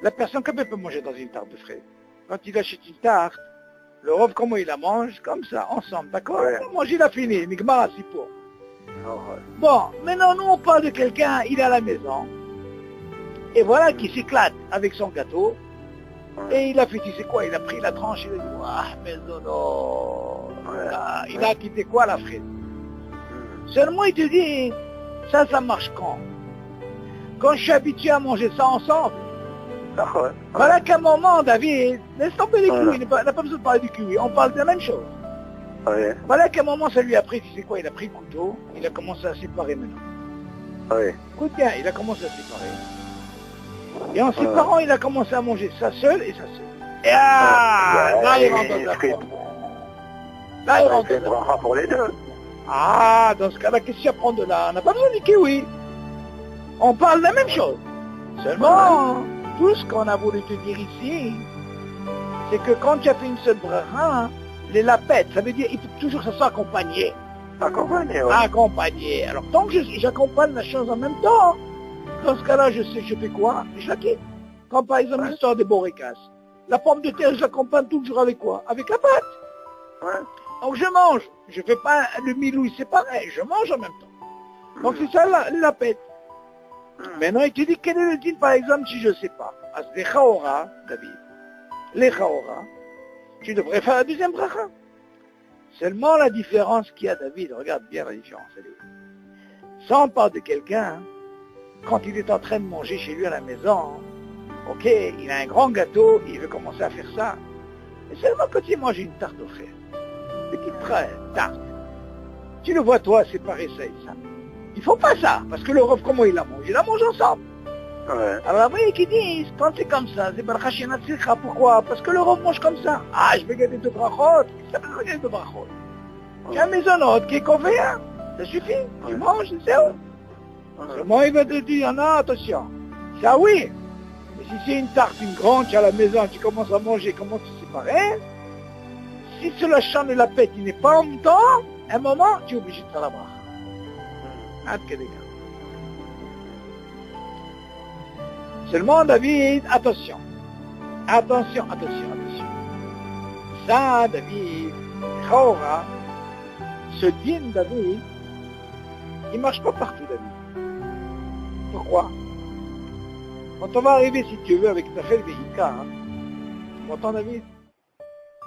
Speaker 2: la personne, comme elle peut manger dans une tarte de fraises? Quand il achète une tarte, le Rav, comment il la mange? Comme ça, ensemble, d'accord? Moi, il a fini. Migmar, c'est pour. Bon, maintenant, nous, on parle de quelqu'un, il est à la maison. Et voilà qu'il s'éclate avec son gâteau. Et il a fait, tu sais quoi, il a pris la tranche, il a dit, ah, mais non, il a quitté quoi, la fraise? Seulement, il te dit, ça marche quand? Quand je suis habitué à manger ça ensemble. Voilà qu'à un moment, David, laisse tomber les kiwis, il n'a pas besoin de parler du kiwi, on parle de la même chose. Voilà qu'à un moment, ça lui a pris, tu sais quoi, il a pris le couteau, il a commencé à séparer maintenant. Écoute bien, il a commencé à séparer. Et en séparant, il a commencé à manger ça seul et ça seul. Et là, il rentre dans la porte. Là, il rentre dans la porte.
Speaker 1: Pour les deux.
Speaker 2: Ah, dans ce cas-là, qu'est-ce qu'il y a à prendre de là? On n'a pas besoin du kiwi. On parle de la même chose. Seulement, tout ce qu'on a voulu te dire ici, c'est que quand tu as fait une seule bracha, les lapettes, ça veut dire qu'il faut toujours que ça soit accompagné. Accompagné. Alors, tant que j'accompagne la chose en même temps, dans ce cas-là, je fais quoi? Je la quitte. Quand par exemple l'histoire des boricas, la pomme de terre, je l'accompagne toujours avec quoi? Avec la pâte. Donc je mange. Je fais pas le milouï, c'est pareil. Je mange en même temps. Donc c'est ça la pète. Maintenant, il te dit quel est le din, par exemple, si je ne sais pas. Les chaora, David, les chaora, tu devrais faire la deuxième bracha. Seulement la différence qu'il y a, David, regarde bien la différence. Ça, on parle de quelqu'un, quand il est en train de manger chez lui à la maison, ok, il a un grand gâteau, il veut commencer à faire ça. Mais seulement quand il mange une tarte aux fraises, petite tarte, tu le vois toi séparer ça et ça. Il faut pas ça, parce que le Rav, comment il la mange? Il la mange ensemble. Alors après, qui disent, quand c'est comme ça, c'est Barachina Tzilcha, pourquoi? Parce que le Rav mange comme ça. Ah, je vais gagner 2 brachot. Ça veut gagner 2 brachot. J'ai un maisonnote qui est conveillant. Ça suffit. Tu manges, c'est ça. Moi, il va te dire, non, attention. Ça, oui. Mais si c'est une tarte, une grande, tu es à la maison, tu commences à manger, comment tu sépares? Si sur le champ de la pète, il n'est pas en même temps, à un moment, tu es obligé de faire la bracha. Seulement, David, attention. Attention. Ça, David, Chaora, ce din, David, il ne marche pas partout, David. Pourquoi? Quand on va arriver, si tu veux, avec Tafel Veika, tu m'entends, David?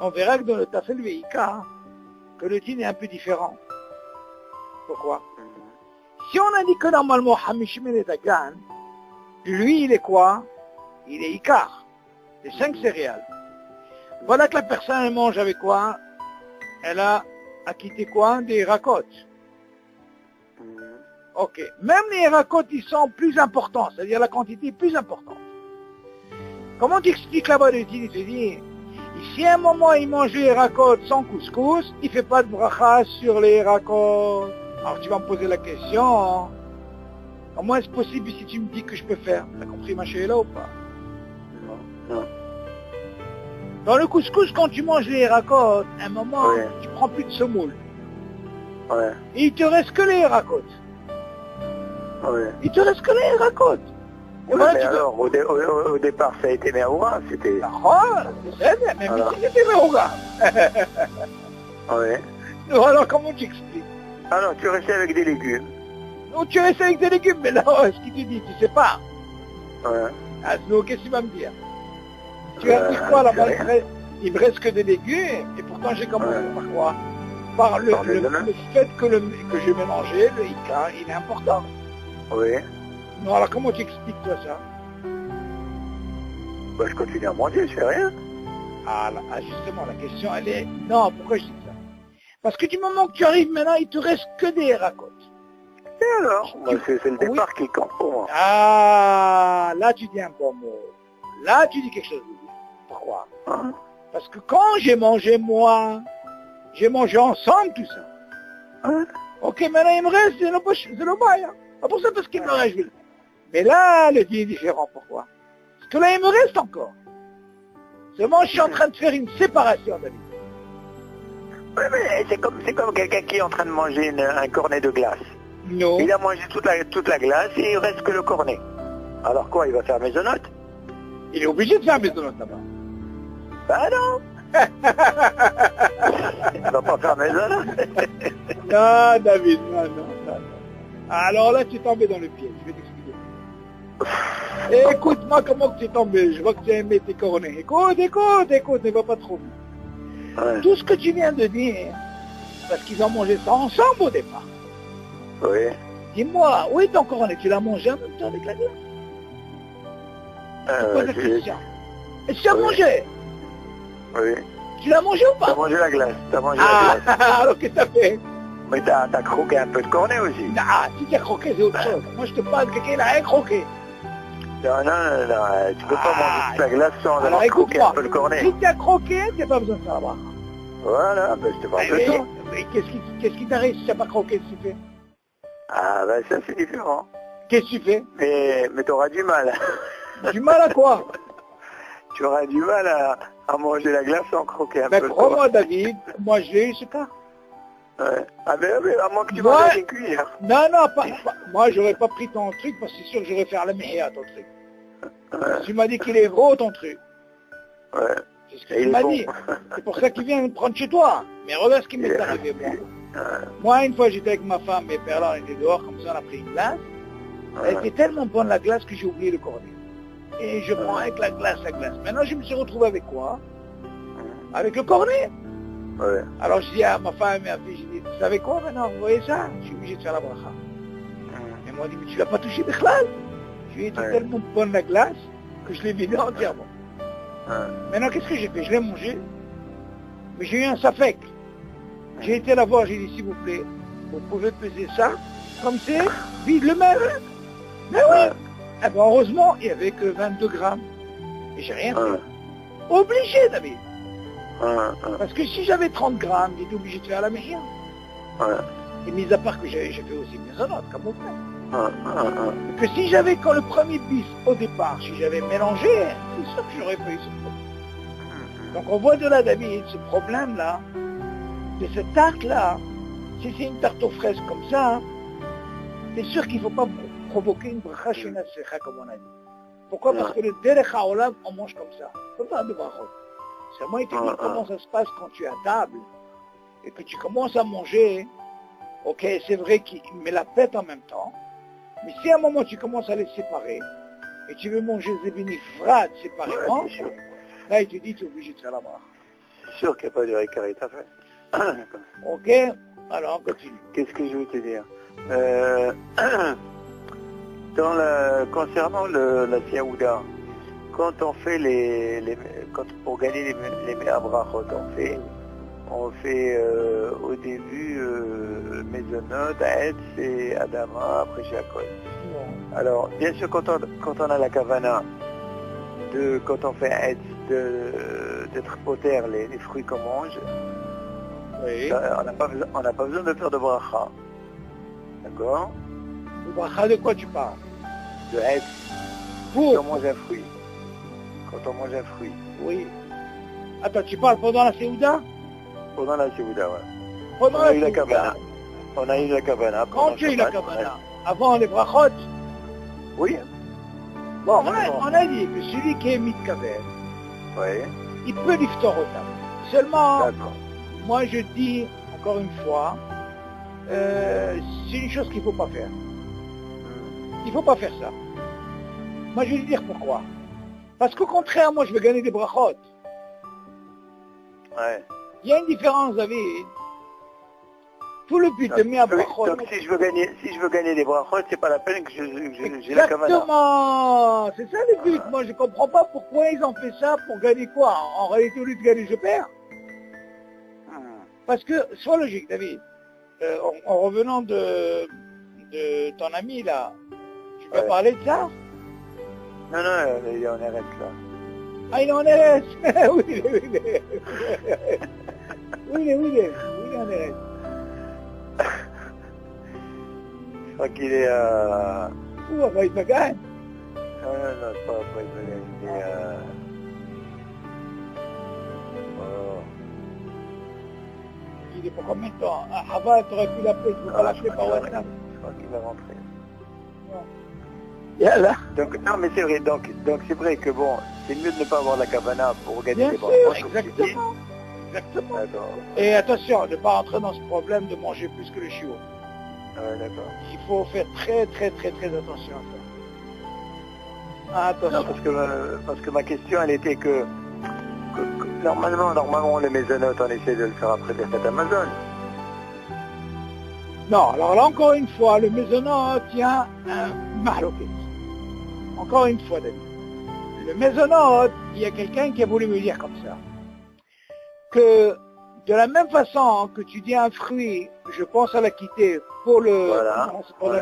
Speaker 2: On verra que dans le Tafel Veika, que le din est un peu différent. Pourquoi? Si on a dit que normalement Hamishim et Dagan, lui il est quoi? Il est Ikar, les 5 céréales. Voilà que la personne elle mange avec quoi? Elle a acquitté quoi? Des racotes. Ok. Même les racotes ils sont plus importants, c'est-à-dire la quantité est plus importante. Comment tu expliques là-bas le din? Il te dit, si à un moment il mange les racotes sans couscous, il ne fait pas de bracha sur les racotes. Alors tu vas me poser la question, comment est-ce possible si tu me dis que je peux faire? T'as compris ma chérie là ou pas?
Speaker 1: Non.
Speaker 2: Dans le couscous, quand tu manges les racotes, à un moment, tu prends plus de semoule. Et il te reste que les racotes. Il te reste que les racotes.
Speaker 1: Et voilà, mais alors, au départ, ça a été Meroura, c'était...
Speaker 2: C'est même si c'était Meroura. Alors comment tu expliques?
Speaker 1: Alors, tu restais avec des légumes.
Speaker 2: Non, tu restes avec des légumes, mais là, ce qu'il te dit, tu sais pas. Ah, sinon, qu'est-ce qu'il va me dire? Tu vas me dire quoi là-bas? Il me reste que des légumes, et pourtant j'ai commencé par quoi? Par le fait que j'ai mélangé, le Ika, il est important.
Speaker 1: Oui.
Speaker 2: Non, alors comment tu expliques toi ça?
Speaker 1: Bah, je continue à manger, je fais rien.
Speaker 2: Ah, justement, la question, elle est... Non, pourquoi je dis ça? Parce que du moment que tu arrives maintenant, il te reste que des racottes.
Speaker 1: Et alors c'est le départ qui compte pour moi.
Speaker 2: Ah, là tu dis un bon mot. Là tu dis quelque chose de bien. Pourquoi?
Speaker 1: Hein?
Speaker 2: Parce que quand j'ai mangé moi, j'ai mangé ensemble tout ça.
Speaker 1: Hein?
Speaker 2: Ok, maintenant il me reste, c'est le bail. Hein. Pas pour ça parce qu'il me reste, je vais le faire. Mais là, le dit est différent. Pourquoi? Parce que là, il me reste encore. Seulement, je suis en train de faire une séparation, David.
Speaker 1: Oui, mais c'est comme quelqu'un qui est en train de manger un cornet de glace.
Speaker 2: Non.
Speaker 1: Il a mangé toute la glace et il reste que le cornet. Alors quoi, il va faire maisonnote?
Speaker 2: Il est obligé de faire maisonnote là-bas.
Speaker 1: Bah non. Il va pas faire maisonnote.
Speaker 2: Non, David, non. Alors là, tu es tombé dans le piège, je vais t'expliquer. Et écoute-moi comment tu es tombé, je vois que tu as aimé tes cornets. Écoute, ne va pas trop vite. Ouais. Tout ce que tu viens de dire, parce qu'ils ont mangé ça ensemble au départ.
Speaker 1: Oui.
Speaker 2: Dis-moi, où est ton cornet? Tu l'as mangé en même temps avec la glace? C'est quoi la question? Et tu as mangé?
Speaker 1: Oui.
Speaker 2: Tu l'as mangé ou pas?
Speaker 1: T'as mangé la glace, la glace.
Speaker 2: Alors qu'est-ce que t'as fait?
Speaker 1: Mais t'as croqué un peu de cornet aussi.
Speaker 2: Non, si t'as croqué, c'est autre chose. Moi, je te parle de quelqu'un qui a rien croqué.
Speaker 1: Non, tu peux pas manger toute la glace sans avoir croqué un peu le cornet.
Speaker 2: Si t'as croqué, t'as pas besoin de ça là-bas.
Speaker 1: Voilà, ben je te parle de ça.
Speaker 2: Mais qu'est-ce qui t'arrive si t'as pas croqué, ce que tu fais?
Speaker 1: Ah, ben ça, c'est différent.
Speaker 2: Qu'est-ce que tu fais?
Speaker 1: Mais t'auras du mal.
Speaker 2: Du mal à quoi?
Speaker 1: Tu auras du mal à manger la glace sans croquer un peu.
Speaker 2: Mais crois-moi, David, moi, j'ai eu ce cas.
Speaker 1: Ouais. Ah ben à moins que tu manges avec une cuillère.
Speaker 2: Non, pas. Moi, j'aurais pas pris ton truc parce que c'est sûr que j'aurais fait la méhia ton truc. Ouais. Tu m'as dit qu'il est gros ton truc.
Speaker 1: Ouais.
Speaker 2: C'est ce que tu m'as dit. C'est pour ça qu'il vient me prendre chez toi. Mais regarde ce qui m'est arrivé moi. Moi, une fois, j'étais avec ma femme, mes pères là, on était dehors, comme ça, on a pris une glace. Elle était tellement bonne la glace que j'ai oublié le cornet. Et je prends avec la glace. Maintenant, je me suis retrouvé avec quoi? Avec le cornet.
Speaker 1: Ouais.
Speaker 2: Alors je dis à ma femme et à ma fille, je dis, vous savez quoi maintenant, vous voyez ça? Je suis obligé de faire la bracha. Et moi, dit, mais tu l'as pas touché Bichlal? Je lui ai dit tellement bonne la glace que je l'ai vidé entièrement. Maintenant, qu'est-ce que j'ai fait? Je l'ai mangé, mais j'ai eu un safek. J'ai été la voir, j'ai dit, s'il vous plaît, vous pouvez peser ça, comme c'est, vide le même. Mais oui. Eh ben, heureusement, il n'y avait que 22 grammes. Et j'ai rien fait. Obligé, David. Parce que si j'avais 30 grammes, j'étais obligé de faire la méchia. Et mis à part que j'ai fait aussi mes salades, comme mon frère. Que si j'avais, quand le premier bis au départ, si j'avais mélangé, c'est sûr que j'aurais pas eu ce problème. Donc on voit de là, David, ce problème-là, de cette tarte-là, si c'est une tarte aux fraises comme ça, c'est sûr qu'il ne faut pas provoquer une bracha shena secha, comme on a dit. Pourquoi? Parce que le derech haolam, on mange comme ça. Il ne faut pas de brachot. C'est moi qui te dis comment ça se passe quand tu es à table et que tu commences à manger. Ok, c'est vrai qu'il met la pète en même temps, mais si à un moment tu commences à les séparer et tu veux manger zébini frad séparément, là il te dit tu es obligé de faire la bracha.
Speaker 1: C'est sûr qu'il n'y a pas de récaré à faire.
Speaker 2: Ok, alors on continue.
Speaker 1: Qu'est-ce que je veux te dire? Concernant la Siaouda, quand on fait pour gagner les Me'abrachot, on fait au début Maisonot, Aetz et Adama, après Shakol. Alors, bien sûr, quand on a la Kavana, quand on fait Aetz, d'être poter les fruits qu'on mange, ça, on n'a pas besoin de faire de bracha. D'accord?
Speaker 2: Le bracha de quoi tu parles?
Speaker 1: De Aetz. Quand on mange un fruit.
Speaker 2: Oui. Attends, tu parles pendant la Séouda?
Speaker 1: Pendant la Séouda, ouais.
Speaker 2: Pendant la Séouda.
Speaker 1: On a eu la Kavana.
Speaker 2: Quand tu as eu la Kavana? Avant les brachot?
Speaker 1: Oui.
Speaker 2: Bon, on a dit que celui qui est mitkaver, il peut l'iftor autant. Seulement, moi je dis, encore une fois, c'est une chose qu'il ne faut pas faire. Il ne faut pas faire ça. Moi je vais lui dire pourquoi. Parce qu'au contraire, moi je veux gagner des brachot. Il y a une différence, David. Tout le but de mis à brachot.
Speaker 1: Donc si je veux gagner des brachot, c'est pas la peine que j'ai la kavana.
Speaker 2: Exactement. C'est ça le but. Moi, je comprends pas pourquoi ils ont fait ça pour gagner quoi. En réalité, au lieu de gagner, je perds. Parce que, sois logique, David. En revenant de ton ami, là, tu peux parler de ça?
Speaker 1: Non, il est en RS, là.
Speaker 2: Ah, il est en RS. Oui, il est. Oui, il est en RS.
Speaker 1: Je crois qu'il est à...
Speaker 2: Où, à Baït Magan?
Speaker 1: Non, c'est pas à Baït Magan, il est à...
Speaker 2: Il est pour combien de temps? À Hava, tu aurais pu l'appeler, tu ne peux pas l'appeler par WhatsApp.
Speaker 1: Je crois qu'il va rentrer.
Speaker 2: Yallah.
Speaker 1: Donc, non, mais c'est vrai, donc c'est vrai que bon, c'est mieux de ne pas avoir la kavana pour gagner
Speaker 2: Bien
Speaker 1: des
Speaker 2: sûr,
Speaker 1: brachot.
Speaker 2: exactement. Exactement.
Speaker 1: D'accord.
Speaker 2: Et attention, ne pas rentrer dans ce problème de manger plus que le chiot.
Speaker 1: Ouais, d'accord.
Speaker 2: Il faut faire très attention à ça. Ah, attention.
Speaker 1: Non, parce que ma question, elle était que normalement, le mésonote, on essaie de le faire après Birkat Amazon.
Speaker 2: Non, alors là, encore une fois, le mésonote, il y a un mahloket. Encore une fois, David. Le mésonote, il y a quelqu'un qui a voulu me dire comme ça. Que de la même façon que tu dis un fruit, je pense à l'acquitter pour le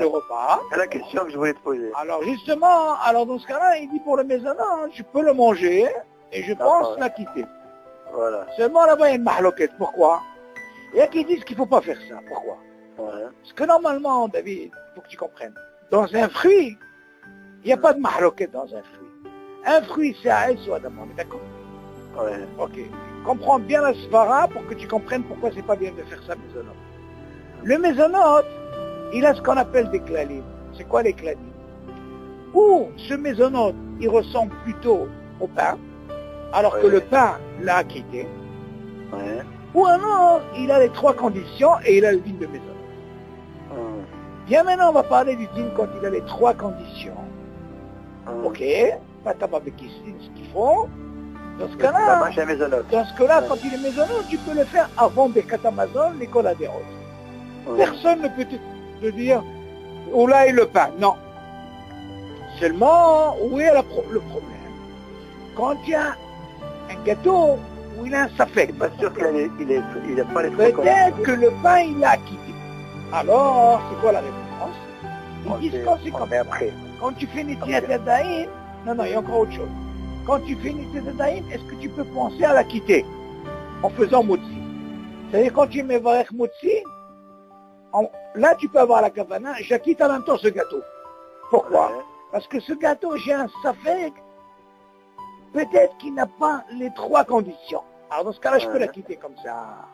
Speaker 2: repas.
Speaker 1: C'est la question que je voulais te poser.
Speaker 2: Alors justement, dans ce cas-là, il dit pour le mésonote, je peux le manger et je pense l'acquitter.
Speaker 1: Voilà.
Speaker 2: Seulement là-bas, il y a une mahloket. Pourquoi? Il y a qui disent qu'il ne faut pas faire ça. Pourquoi? Parce que normalement, David, il faut que tu comprennes, dans un fruit, il n'y a pas de mahloket dans un fruit. Un fruit, c'est à elle, soit d'abord, d'accord?
Speaker 1: Ouais.
Speaker 2: Ok. Comprends bien la svara pour que tu comprennes pourquoi c'est pas bien de faire ça, mésonote. Le mésonote, il a ce qu'on appelle des clalim. C'est quoi les clalim? Ou ce mésonote, il ressemble plutôt au pain, alors que le pain l'a quitté.
Speaker 1: Ouais.
Speaker 2: Ou alors, il a les trois conditions et il a le din de mésonote. Bien maintenant, on va parler du din quand il a les trois conditions. Ok, pas tababekissin, ce qu'ils font. Dans ce cas-là, quand il est mésonote, tu peux le faire avant Birkat Amazon, l'école des roses. Personne ne peut te dire, oh là est le pain. Non. Seulement, où est le problème? Quand il y a un gâteau où il a un safek.
Speaker 1: Pas sûr qu'il n'a pas les trois.
Speaker 2: Peut-être que le pain, il l'a quitté. Alors, c'est quoi la réponse? Ils disent quand c'est comme après. Quand tu fais Netilat Yadayim, non, il y a encore autre chose. Quand tu fais Netilat Yadayim, est-ce que tu peux penser à la quitter en faisant Motzi? C'est-à-dire quand tu mets Varech Motzi, là tu peux avoir la kavana, j'acquitte en même temps ce gâteau. Pourquoi? Parce que ce gâteau, j'ai un safek, peut-être qu'il n'a pas les trois conditions. Alors dans ce cas-là, je peux la quitter comme ça.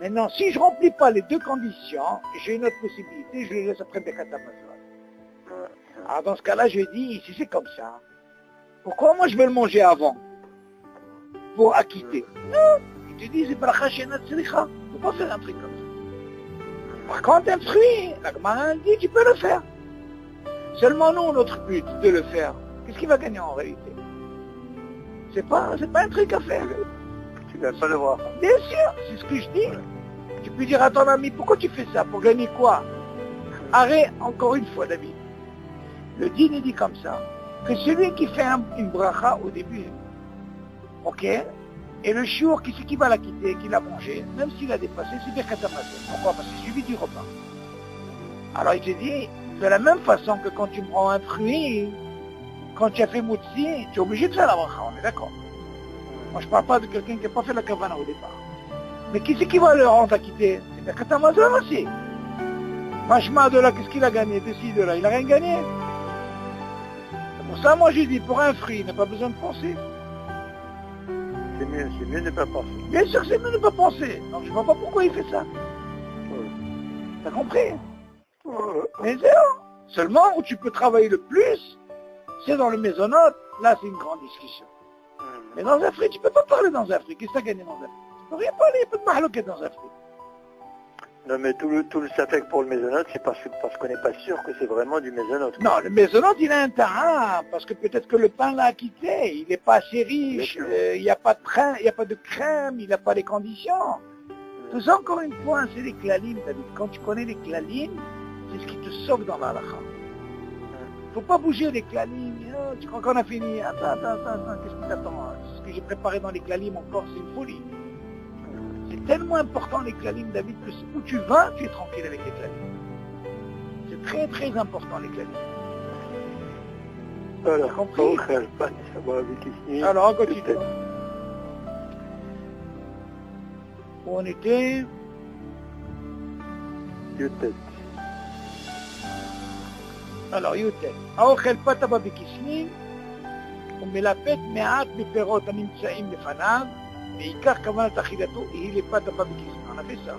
Speaker 2: Maintenant, si je ne remplis pas les deux conditions, j'ai une autre possibilité, je le laisse après Birkat Amazon. Alors dans ce cas-là, je dis, si c'est comme ça, pourquoi moi je vais le manger avant? Pour acquitter. Non, ils te disent, c'est bracha shenat tzricha. Il ne faut pas faire un truc comme ça. Par contre, un fruit, la Gemara dit, tu peux le faire. Seulement nous, notre but de le faire, qu'est-ce qu'il va gagner en réalité? C'est pas un truc à faire.
Speaker 1: Tu ne vas pas le voir.
Speaker 2: Bien sûr, c'est ce que je dis. Tu peux dire à ton ami, pourquoi tu fais ça? Pour gagner quoi? Arrête, encore une fois, David. Le dîner dit comme ça, que celui qui fait une bracha au début, ok, et le chiour, qui c'est qui va la quitter, qui l'a mangé, même s'il a dépassé, c'est Birkat Amazon. Pourquoi? Parce que c'est suivi du repas. Alors il te dit, de la même façon que quand tu prends un fruit, quand tu as fait Moutsi, tu es obligé de faire la bracha, on est d'accord. Moi je ne parle pas de quelqu'un qui n'a pas fait la kavana au départ. Mais qui c'est qui va le rendre à quitter? C'est Birkat Amazon aussi. Franchement, de là, qu'est-ce qu'il a gagné? De ci, de là, il n'a rien gagné. C'est pour ça, moi j'ai dit, pour un fruit, il n'a pas besoin de penser.
Speaker 1: C'est mieux de ne pas penser.
Speaker 2: Bien sûr, c'est mieux de ne pas penser. Donc je ne vois pas pourquoi il fait ça. T'as compris? Mais seulement où tu peux travailler le plus, c'est dans le mésonote. Là, c'est une grande discussion. Mais dans un fruit, tu ne peux pas parler dans un fruit. Qu'est-ce que tu as gagné dans un fruit? Tu ne peux rien parler, il n'y a pas de mahloket dans un fruit.
Speaker 1: Non, mais tout le safek pour le mésonote, c'est parce qu'on n'est pas sûr que c'est vraiment du mésonote.
Speaker 2: Non, le mésonote, il a un terrain, parce que peut-être que le pain l'a quitté, il n'est pas assez riche, il n'y a pas de pain, il n'y a pas de crème, il n'a pas les conditions. Tout ça, encore une fois, c'est les klalim, David. Quand tu connais les klalim, c'est ce qui te sauve dans la halakha. Il ne faut pas bouger les klalim. Oh, tu crois qu'on a fini? Attends, qu'est-ce qui t'attend? Ce que j'ai préparé dans les klalim encore, c'est une folie. C'est tellement important les klalim, David, que où tu vas, tu es tranquille avec les klalim. C'est très très important les klalim.
Speaker 1: Voilà,
Speaker 2: compris? Alors on continue. Où on était?
Speaker 1: Yutet.
Speaker 2: Alors Yutet. האוכל פתה בה בכיסנין ומלפת מעט מפירות הנמצאים לפניו ועיקר כוונת אכילתו היא לפתה בה בכיסנין. On a fait ça?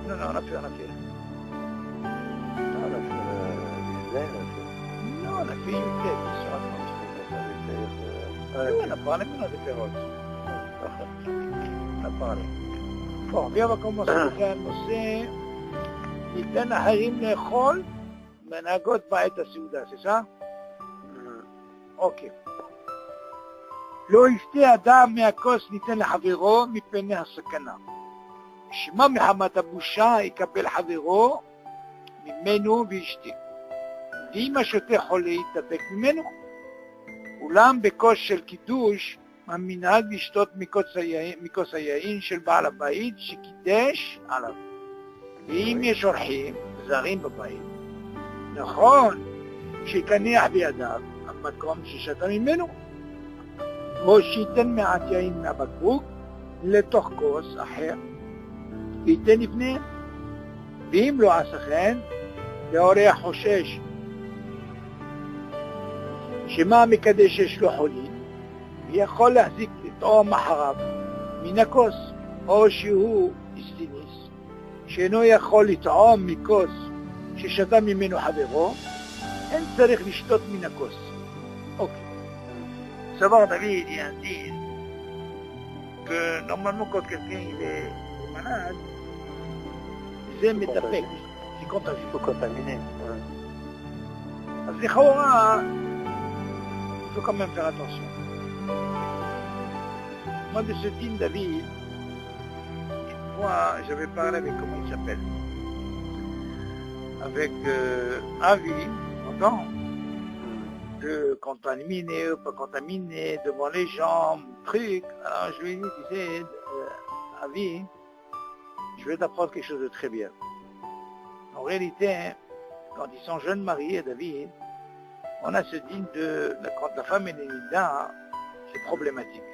Speaker 2: Non, on a fait. Non, on a fait Yutet. On a parlé maintenant des פירות. On a parlé. Bon, bien, on va commencer avec un נושא. ניתן אחרים לאכול מנהגות בעת הסעודה, c'est ça? אוקיי. לא ישתה אדם מהכוס ניתן לחברו מפני הסכנה. שמא מחמת הבושה יקבל חברו ממנו וישתה. ואם השותה חולה יתדבק ממנו. אולם בכוס של קידוש המנהג לשתות מכוס היין של בעל הבית שקידש עליו. ואם יש אורחים זרים בבית, נכון שיקנח בידיו המקום ששתה ממנו, או שייתן מעט יין מהבקבוק לתוך כוס אחר וייתן לפניהם. ואם לא עשה כן, והאורח חושש שמה המקדש יש לו חולין, ויכול להחזיק לטעום אחריו מן הכוס, או שהוא הסטיניס שאינו יכול לטעום מכוס ששתה ממנו חברו, אין צריך לשתות מן הכוס. אוקיי. סבר דוד יעתיד, כנורמלנו כל quelqu'un il est malade, זה מדבק, c'est contagieux.
Speaker 1: C'est contaminé.
Speaker 2: אז לכאורה, il faut quand même faire attention. Moi de ce dîme David, moi, j'avais parlé avec, comment il s'appelle, avec Avi, entend, de contaminer ou pas contaminer devant les gens, truc. Alors je lui ai dit, tu sais, Avi, je vais t'apprendre quelque chose de très bien. En réalité, quand ils sont jeunes mariés, David, on a ce digne de, quand la femme est nida, c'est problématique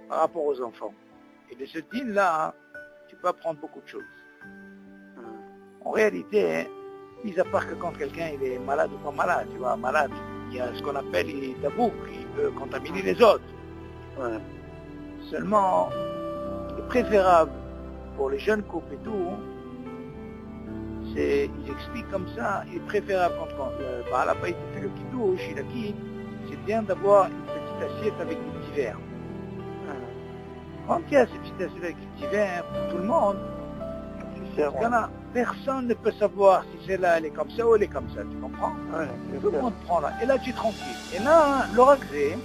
Speaker 2: par rapport aux enfants. Et de ce dîne-là, tu peux apprendre beaucoup de choses. En réalité, mis à part que quand quelqu'un il est malade ou pas malade, tu vois, malade, il y a ce qu'on appelle les tabous, qui peut contaminer les autres.
Speaker 1: Ouais.
Speaker 2: Seulement, le préférable pour les jeunes couples et tout, c'est, ils expliquent comme ça, il est préférable quand le Baal a pas été fait le kidouche, il a quitte, c'est bien d'avoir une petite assiette avec des petits verres. Quand il y a ces petites assiettes avec des petits verres pour tout le monde, personne ne peut savoir si celle-là elle est comme ça ou elle est comme ça, tu comprends?
Speaker 1: Ouais,
Speaker 2: tout le monde prend là, et là tu es tranquille. Et là, l'oraxé,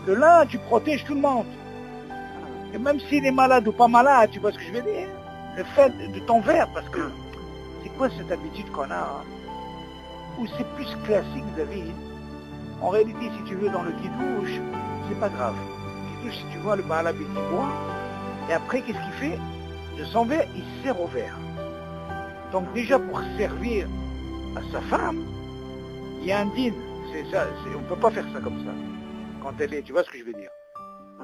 Speaker 2: de là tu protèges tout le monde. Et même s'il est malade ou pas malade, tu vois ce que je veux dire? Le fait de ton verre, parce que c'est quoi cette habitude qu'on a, hein? Où c'est plus classique, David. En réalité, si tu veux, dans le kidouche, c'est pas grave. Le kidouche, si tu vois le Baal Habit qui boit, et après, qu'est-ce qu'il fait? De son verre, il sert au verre. Donc déjà, pour servir à sa femme, il y a un dîne. C'est ça, on ne peut pas faire ça comme ça. Quand elle est, tu vois ce que je veux dire?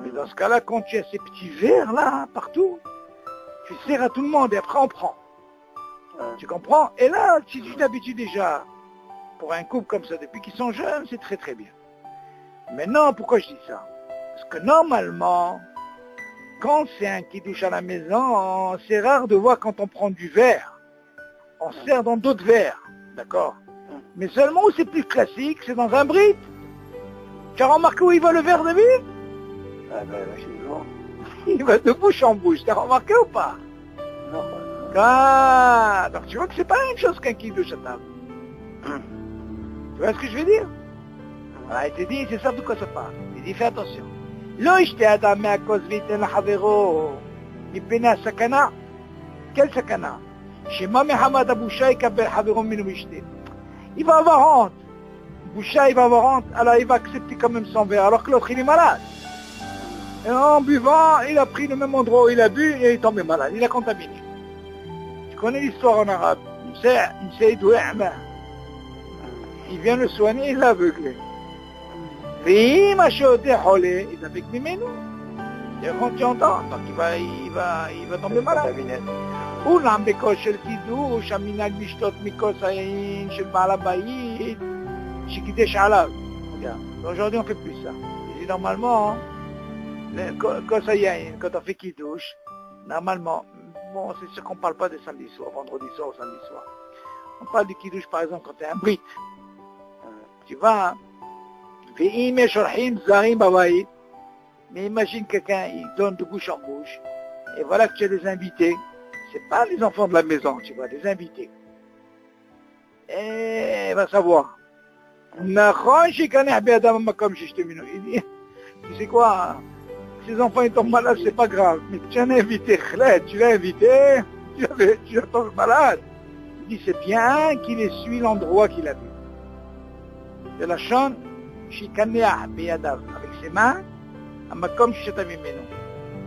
Speaker 2: Mais dans ce cas-là, quand tu as ces petits verres là, partout, tu sers à tout le monde et après on prend. Tu comprends? Et là, si tu t'habitues déjà, pour un couple comme ça, depuis qu'ils sont jeunes, c'est très très bien. Maintenant, pourquoi je dis ça? Parce que normalement, quand c'est un kidouche à la maison, c'est rare de voir quand on prend du verre. On sert dans d'autres verres, d'accord? Mais seulement où c'est plus classique, c'est dans un brite. Tu as remarqué où il va le verre, David?
Speaker 1: Ah ben, effectivement.
Speaker 2: Il va de bouche en bouche, t'as remarqué ou pas?
Speaker 1: Non.
Speaker 2: Ah, donc tu vois que c'est pas la même chose qu'un kidouche à table. Tu vois ce que je veux dire? Voilà, il te dit, c'est ça de quoi ça parle. Il dit, fais attention. לא ישתה אדם מהכוס וייתן לחברו מפני הסכנה. Quelle sakana? Shema Mehamad Aboucha יקבל חברו ממנו וישתה. Il va avoir honte. Boucha, il va avoir honte, alors il va accepter quand même son verre, alors que l'autre il est malade. Et en buvant, il a pris le même endroit où il a bu et il est tombé malade, il a contaminé. Tu connais l'histoire en arabe? Il vient le soigner, il l'a aveuglé. Et il est avec Mimeno. Et quand tu entends, donc il va tomber malade. אולם בכוס של קידוש, המנהג לשתות מכוס היין של בעל הבית שקידש עליו. Aujourd'hui on fait plus ça. Et normalement, כוס היין, quand on fait קידוש, normalement, bon c'est sûr qu'on parle pas de samedi soir, vendredi soir ou samedi soir. On parle du קידוש par exemple quand tu es un brite. Tu vois, ואם יש אורחים זרים בבית, mais imagine quelqu'un, il donne de bouche en bouche, et voilà que tu as des invités. C'est pas les enfants de la maison, tu vois, des invités. Et va savoir. Il dit, tu sais quoi, ces enfants ils tombent malades, c'est pas grave. Mais tu as un invité, tu l'as invité, tu as tombé malade. Il dit, c'est bien qu'il essuie l'endroit qu'il a vu. De la chaîne, avec ses mains,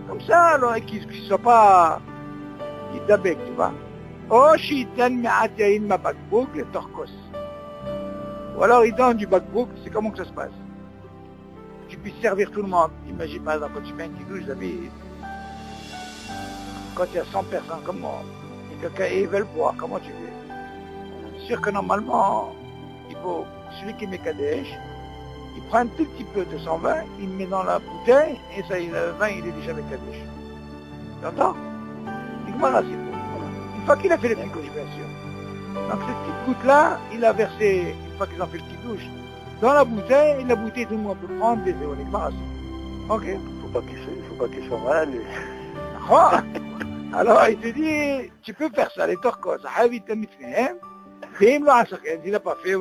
Speaker 2: comme ça, alors, qu'il ne soit pas... ידבק, tu vois. או שייתן מעט יין מהבקבוק לתוך כוס. Ou alors il donne du bakbouk, c'est comment que ça se passe. Tu puisses servir tout le monde. Imagine par exemple quand tu fais un kidouche, David, quand il y a 100 personnes comme moi, et quelqu'un ils veulent boire, comment tu fais? C'est sûr que normalement, il faut, celui qui met Kadesh, il prend un tout petit peu de son vin, il met dans la bouteille, et ça, le vin il est déjà avec Kadesh. Tu entends? Une fois qu'il a fait le kidouche, bien sûr. Donc cette petite goutte-là, il a versé, une fois qu'ils ont fait le kidouche, dans la bouteille, et la bouteille, tout le monde peut prendre des éoliques. Ok.
Speaker 1: Faut pas qu'il soit malade, lui.
Speaker 2: Alors il te dit, tu peux faire ça, les torcos, il n'a pas fait,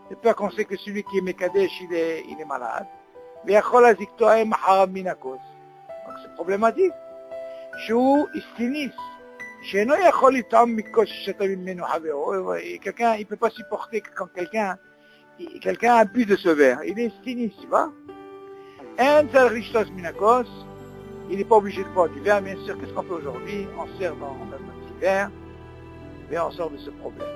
Speaker 2: c'est pas qu'on sait que celui qui est Mekadesh, il est malade. Donc c'est problématique. שהוא הסטיניס, שאינו יכול לטעום מכוס ששתה ממנו חברו. Quelqu'un, il ne peut pas supporter que quand quelqu'un a bu de ce verre. Il est stinis, tu vois. Un tzarich lishtos min hakos, il n'est pas obligé de boire du verre, bien sûr. Qu'est-ce qu'on fait aujourd'hui? On sert dans un petit verre, et on sort de ce problème.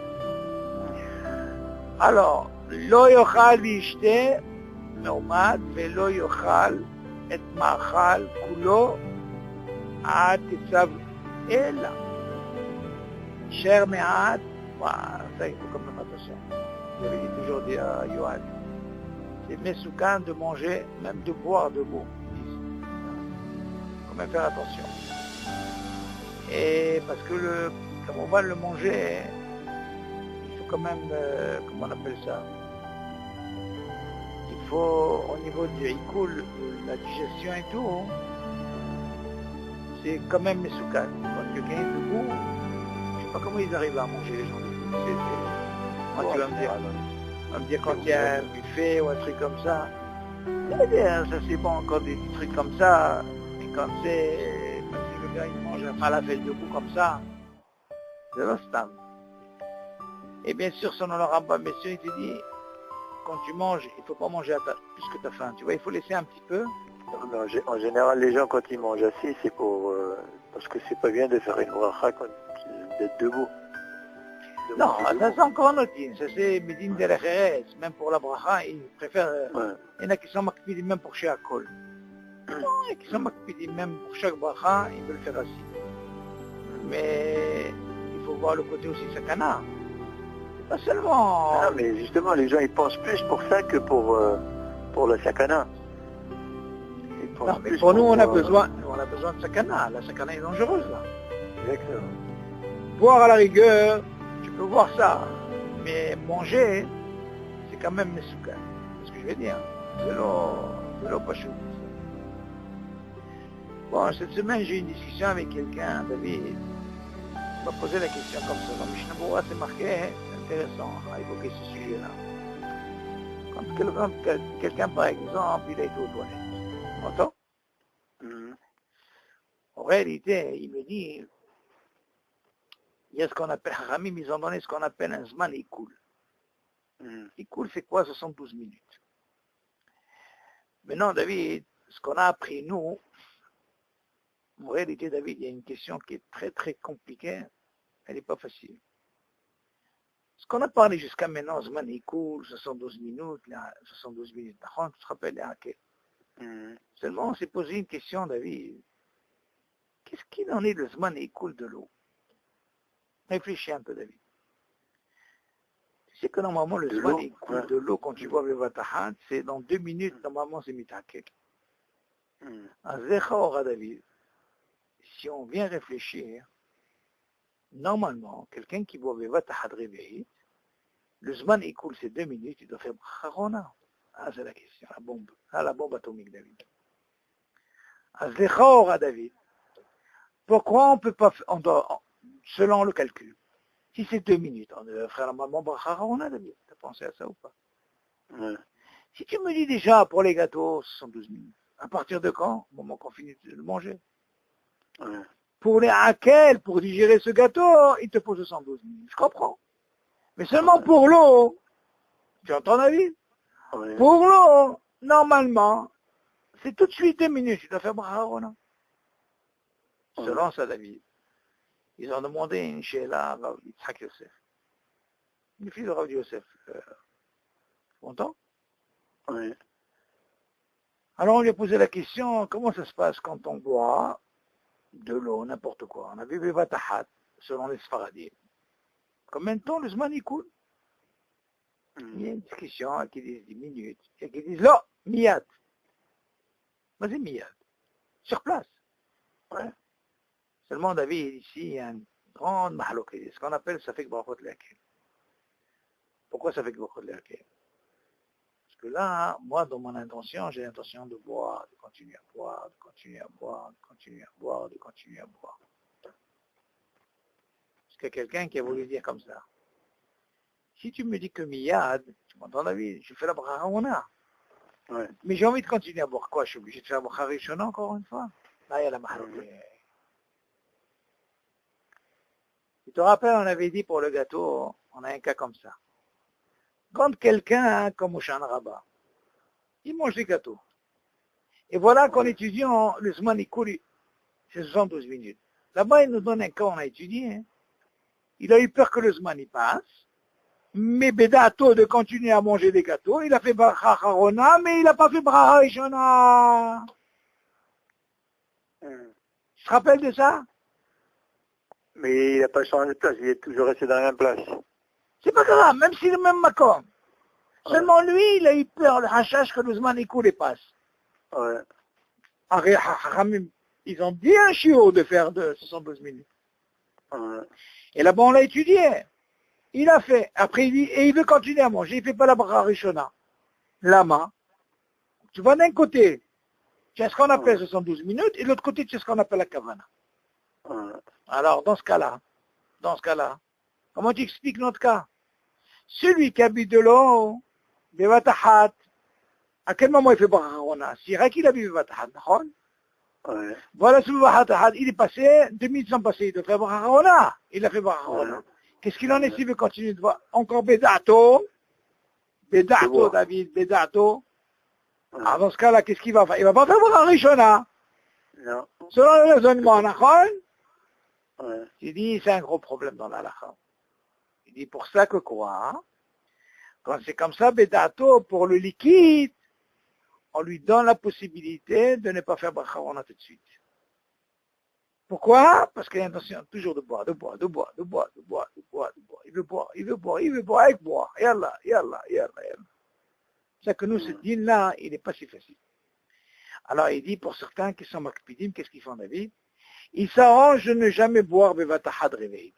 Speaker 2: Alors, לא יאכל וישתה מעומד, ולא יאכל את מאכל כולו עד תצב אלא. cher מעט, ça il faut quand même attention. J'avais dit toujours dit à Yohan, c'est mesoukan de manger, même de boire debout. Il faut même faire attention. Et parce que comme on va le manger, il faut quand même, comment on appelle ça? Il faut, au niveau du ikoul, la digestion et tout, c'est quand même mesoukan. Quand quelqu'un est debout, je ne sais pas comment ils arrivent à manger les gens. Moi, tu vas me dire quand il y a un buffet ou un truc comme ça, ça c'est bon, quand des trucs comme ça, mais quand le gars il mange un falafel debout comme ça, c'est l'instant. Et bien sûr, selon le Rambam, messieurs, il te dit, quand tu manges, il ne faut pas manger plus que tu as faim. Tu vois, il faut laisser un petit peu.
Speaker 1: En général, les gens, quand ils mangent assis, c'est pour... parce que c'est pas bien de faire une bracha d'être debout.
Speaker 2: Non, ça c'est encore un autre din. Ça c'est Medine de Recheres. Même pour la bracha, ils préfèrent... Il y en a qui sont makpidim même pour chaque kol. Il y en a qui sont makpidim même pour chaque bracha, ils veulent faire assis. Mais il faut voir le côté aussi sakana. Pas seulement...
Speaker 1: Non, mais justement, les gens, ils pensent plus pour ça que pour le sakana.
Speaker 2: Non, mais pour nous, on a besoin de sakana. La sakana est dangereuse, là.
Speaker 1: Exactement.
Speaker 2: Boire à la rigueur, tu peux voir ça. Mais manger, c'est quand même mesoukan. C'est ce que je veux dire. C'est l'eau pas chaud. Bon, cette semaine, j'ai eu une discussion avec quelqu'un, David. Il m'a posé la question comme ça. Dans Mishnah Berurah, c'est marqué, c'est intéressant à évoquer ce sujet-là. Quand quelqu'un, par exemple, il a été aux toilettes. Entends? En réalité, il me dit, il y a ce qu'on appelle, Ramim, ils ont donné ce qu'on appelle un Zman Ikoul. Ikoul, c'est quoi? 72 minutes. Maintenant, David, ce qu'on a appris, nous, en réalité, David, il y a une question qui est très, très compliquée. Elle n'est pas facile. Ce qu'on a parlé jusqu'à maintenant, Zman Ikoul, 72 minutes, 72 minutes, tu te rappelles, seulement, on s'est posé une question, David. Qu'est-ce qu'il en est le Zman Ikoul de l'eau? Réfléchis un peu, David. Tu sais que normalement, le Zman Ikoul de l'eau, quand tu vois le Vatahat, c'est dans 2 minutes, normalement, c'est Mitakel. À David, si on vient réfléchir, normalement, quelqu'un qui boit le Vatahat réveillé, le Zman Ikoul, c'est 2 minutes, il doit faire Bracharona. Ah, c'est la question, la bombe. Ah, la bombe atomique, David. À David. Pourquoi on ne peut pas, on doit, selon le calcul, si c'est 2 minutes, on devrait faire la maman Bracharona, David. T'as pensé à ça ou pas? Si tu me dis déjà, pour les gâteaux, 72 minutes, à partir de quand? Au moment qu'on finit de le manger. Pour les hakel, pour digérer ce gâteau, il te faut 72 minutes. Je comprends. Mais seulement pour l'eau, tu entends, David? Pour l'eau, normalement, c'est tout de suite 2 minutes, tu dois faire Bracharona. Selon ça, David, ils ont demandé une sheila à Rav Yitzhak Yosef. Une fille de Rav Yosef. Content?
Speaker 1: Oui.
Speaker 2: Alors on lui a posé la question, comment ça se passe quand on boit de l'eau, n'importe quoi? On a vu Vatahat, selon les Sfaradim. Combien de temps le Zman il coule? Il y a une discussion qui dit 10 minutes, et qui disent, là, miyad. Vas-y, miyad. Sur place. Ouais. Seulement, David, ici, il y a une grande mahaloké. Ce qu'on appelle, ça fait que brachot le'akel. Pourquoi ça fait que brachot le'akel? Parce que là, moi, dans mon intention, j'ai l'intention de boire, de continuer à boire, de continuer à boire, de continuer à boire, de continuer à boire. Parce qu'il y a quelqu'un qui a voulu dire comme ça. Si tu me dis que miyad, tu m'entends, David, je fais la brachona. Ouais. Mais j'ai envie de continuer à boire quoi? Je suis obligé de faire la brachona encore une fois. Là, il y a la mahaloké. Tu te rappelles, on avait dit pour le gâteau, on a un cas comme ça. Quand quelqu'un, comme Moshan Rabbah, il mange des gâteaux. Et voilà qu'en étudiant, le Zman Ikoul, c'est 72 minutes. Là-bas, il nous donne un cas, on a étudié. Hein. Il a eu peur que le Zman y passe, mais Bedato de continuer à manger des gâteaux. Il a fait Bracha Harona, mais il n'a pas fait Bracha Rishona. Tu te rappelles de ça?
Speaker 1: Mais il n'a pas changé de place, il est toujours resté dans la même place.
Speaker 2: C'est pas grave, même si le même macom. Seulement lui, il a eu peur, le hachash, que le Zman Ikoul passe.
Speaker 1: Ouais.
Speaker 2: Ils ont dit un chiot de faire de 72 minutes.
Speaker 1: Ouais.
Speaker 2: Et là-bas, on l'a étudié. Il a fait. Après, il dit, et il veut continuer à manger. Il ne fait pas la bracha rishona. Lama. Tu vois, d'un côté, tu as ce qu'on appelle 72 minutes, et de l'autre côté, tu as ce qu'on appelle la kavana. Alors, dans ce cas-là, comment tu expliques notre cas? Celui qui habite de l'eau, des vatahat, à quel moment il fait brachona? C'est vrai qu'il habite des vatahat, d'accord? Voilà, ce vatahat, il est passé, 2 minutes sont passées, il doit faire brachona. Il a fait brachona. Qu'est-ce qu'il en est s'il veut continuer de voir? Encore Bedato, David, Bedato. Alors, dans ce cas-là, qu'est-ce qu'il va faire? Il va pas faire brachona.
Speaker 1: Non.
Speaker 2: Selon le raisonnement, d'accord? Il dit, c'est un gros problème dans la halakha. Il dit, pour ça que quoi? Quand c'est comme ça, Bedato, pour le liquide, on lui donne la possibilité de ne pas faire brachona tout de suite. Pourquoi? Parce qu'il a l'intention toujours de boire. Il veut boire avec boire. Yallah. C'est que nous, ce dîne-là, il n'est pas si facile. Alors, il dit, pour certains qui sont makpidim, qu'est-ce qu'ils font, David? Ils s'arrangent de ne jamais boire bevatahad réveil.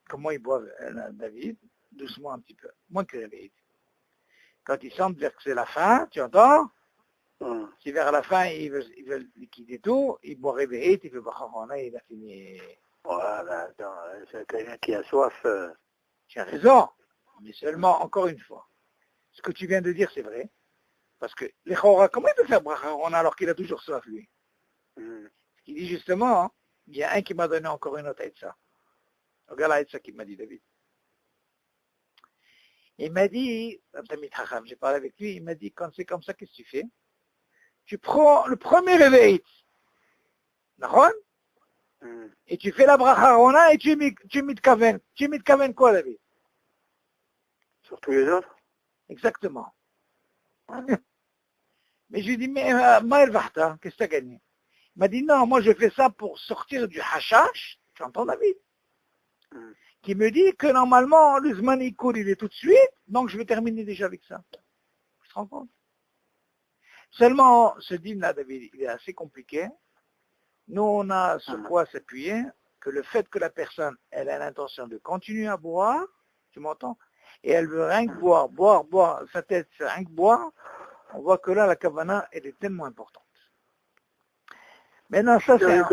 Speaker 2: Comment ils boivent, David? Doucement un petit peu, moins que réveil. Quand ils sentent que c'est la fin, tu entends? Si vers la fin, ils veulent liquider tout, ils boivent réveil, il fait brachona, il a fini.
Speaker 1: Voilà, attends, c'est quelqu'un qui a soif.
Speaker 2: Tu as raison, mais seulement, encore une fois, ce que tu viens de dire, c'est vrai. Parce que les Chora, comment il peut faire bracha Arona alors qu'il a toujours soif, lui? Il dit justement, hein, il y a un qui m'a donné encore une autre Aïtsa. Regarde l'Aïtsa qu'il m'a dit, David. Il m'a dit, j'ai parlé avec lui, il m'a dit, quand c'est comme ça, qu'est-ce que tu fais? Tu prends le premier réveil, d'accord? Et tu fais la bracha Arona et tu mitkaven. Tu mitkaven quoi, David?
Speaker 1: Sur tous les autres?
Speaker 2: Exactement. Mais je lui ai dit, mais Maël Vahta, qu'est-ce que tu as gagné? Il m'a dit, non, moi je fais ça pour sortir du hashash, tu entends David? Qui me dit que normalement, le Zman Ikoul, il est tout de suite, donc je vais terminer déjà avec ça. Tu te rends compte? Seulement, ce dîme-là, David, il est assez compliqué. Nous, on a sur quoi s'appuyer, que le fait que la personne, elle a l'intention de continuer à boire, tu m'entends? Et elle veut rien que boire, sa tête, c'est rien que boire, on voit que là, la kavana, elle est tellement importante. Maintenant, ça, c'est...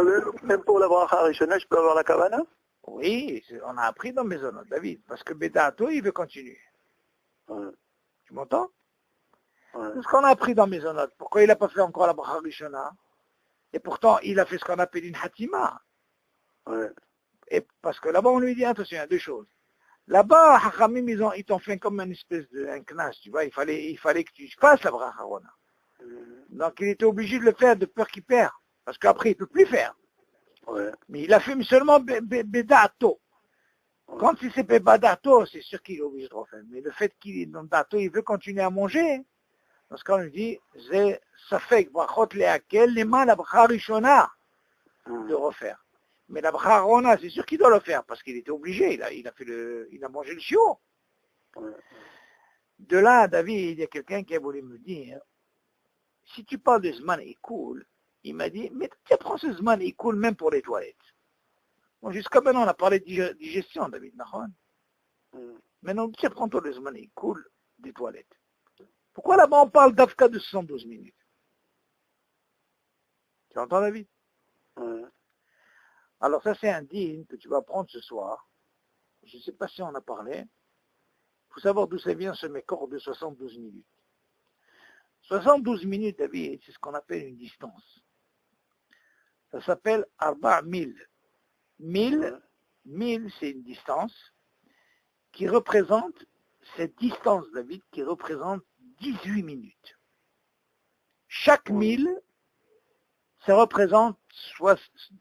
Speaker 1: Même pour la bracha Rishona, je peux avoir la kavana?
Speaker 2: Oui, on a appris dans Maisonot, David, parce que Bedato, il veut continuer. Tu m'entends? C'est ce qu'on a appris dans Maisonot. Pourquoi il n'a pas fait encore la bracha Rishona? Et pourtant, il a fait ce qu'on appelle une hatima. Et parce que là-bas, on lui dit, attention, il y a deux choses. Là-bas, Hachamim, ils t'ont fait comme une espèce de knas, tu vois, il fallait que tu fasses la bracha Arona. Donc, il était obligé de le faire de peur qu'il perd. Parce qu'après, il ne peut plus faire. Mais il a fait seulement Bedato. Quand il s'est fait Bedato, c'est sûr qu'il est obligé de refaire. Mais le fait qu'il est dans Dato, il veut continuer à manger. Dans ce cas, on lui dit, ça fait que brachot lehakel, les mains la bracha Rishona de refaire. Mais la bracha Arona, c'est sûr qu'il doit le faire, parce qu'il était obligé, il a mangé le chiot. De là, David, il y a quelqu'un qui a voulu me dire, si tu parles de Zman Ikoul, il m'a dit, mais tu prends ce Zman Ikoul même pour les toilettes. Bon, jusqu'à maintenant, on a parlé de digestion, David, Nahon. Maintenant, tu prends toi le Zman Ikoul des toilettes. Pourquoi là-bas on parle d'Afka de 72 minutes? Tu entends, David? Alors ça, c'est un dîme que tu vas prendre ce soir. Je ne sais pas si on a parlé. Il faut savoir d'où ça vient ce mécor de 72 minutes. 72 minutes, David, c'est ce qu'on appelle une distance. Ça s'appelle Arba 1000. 1000, c'est une distance qui représente, cette distance, David, qui représente 18 minutes. Chaque 1000, ça représente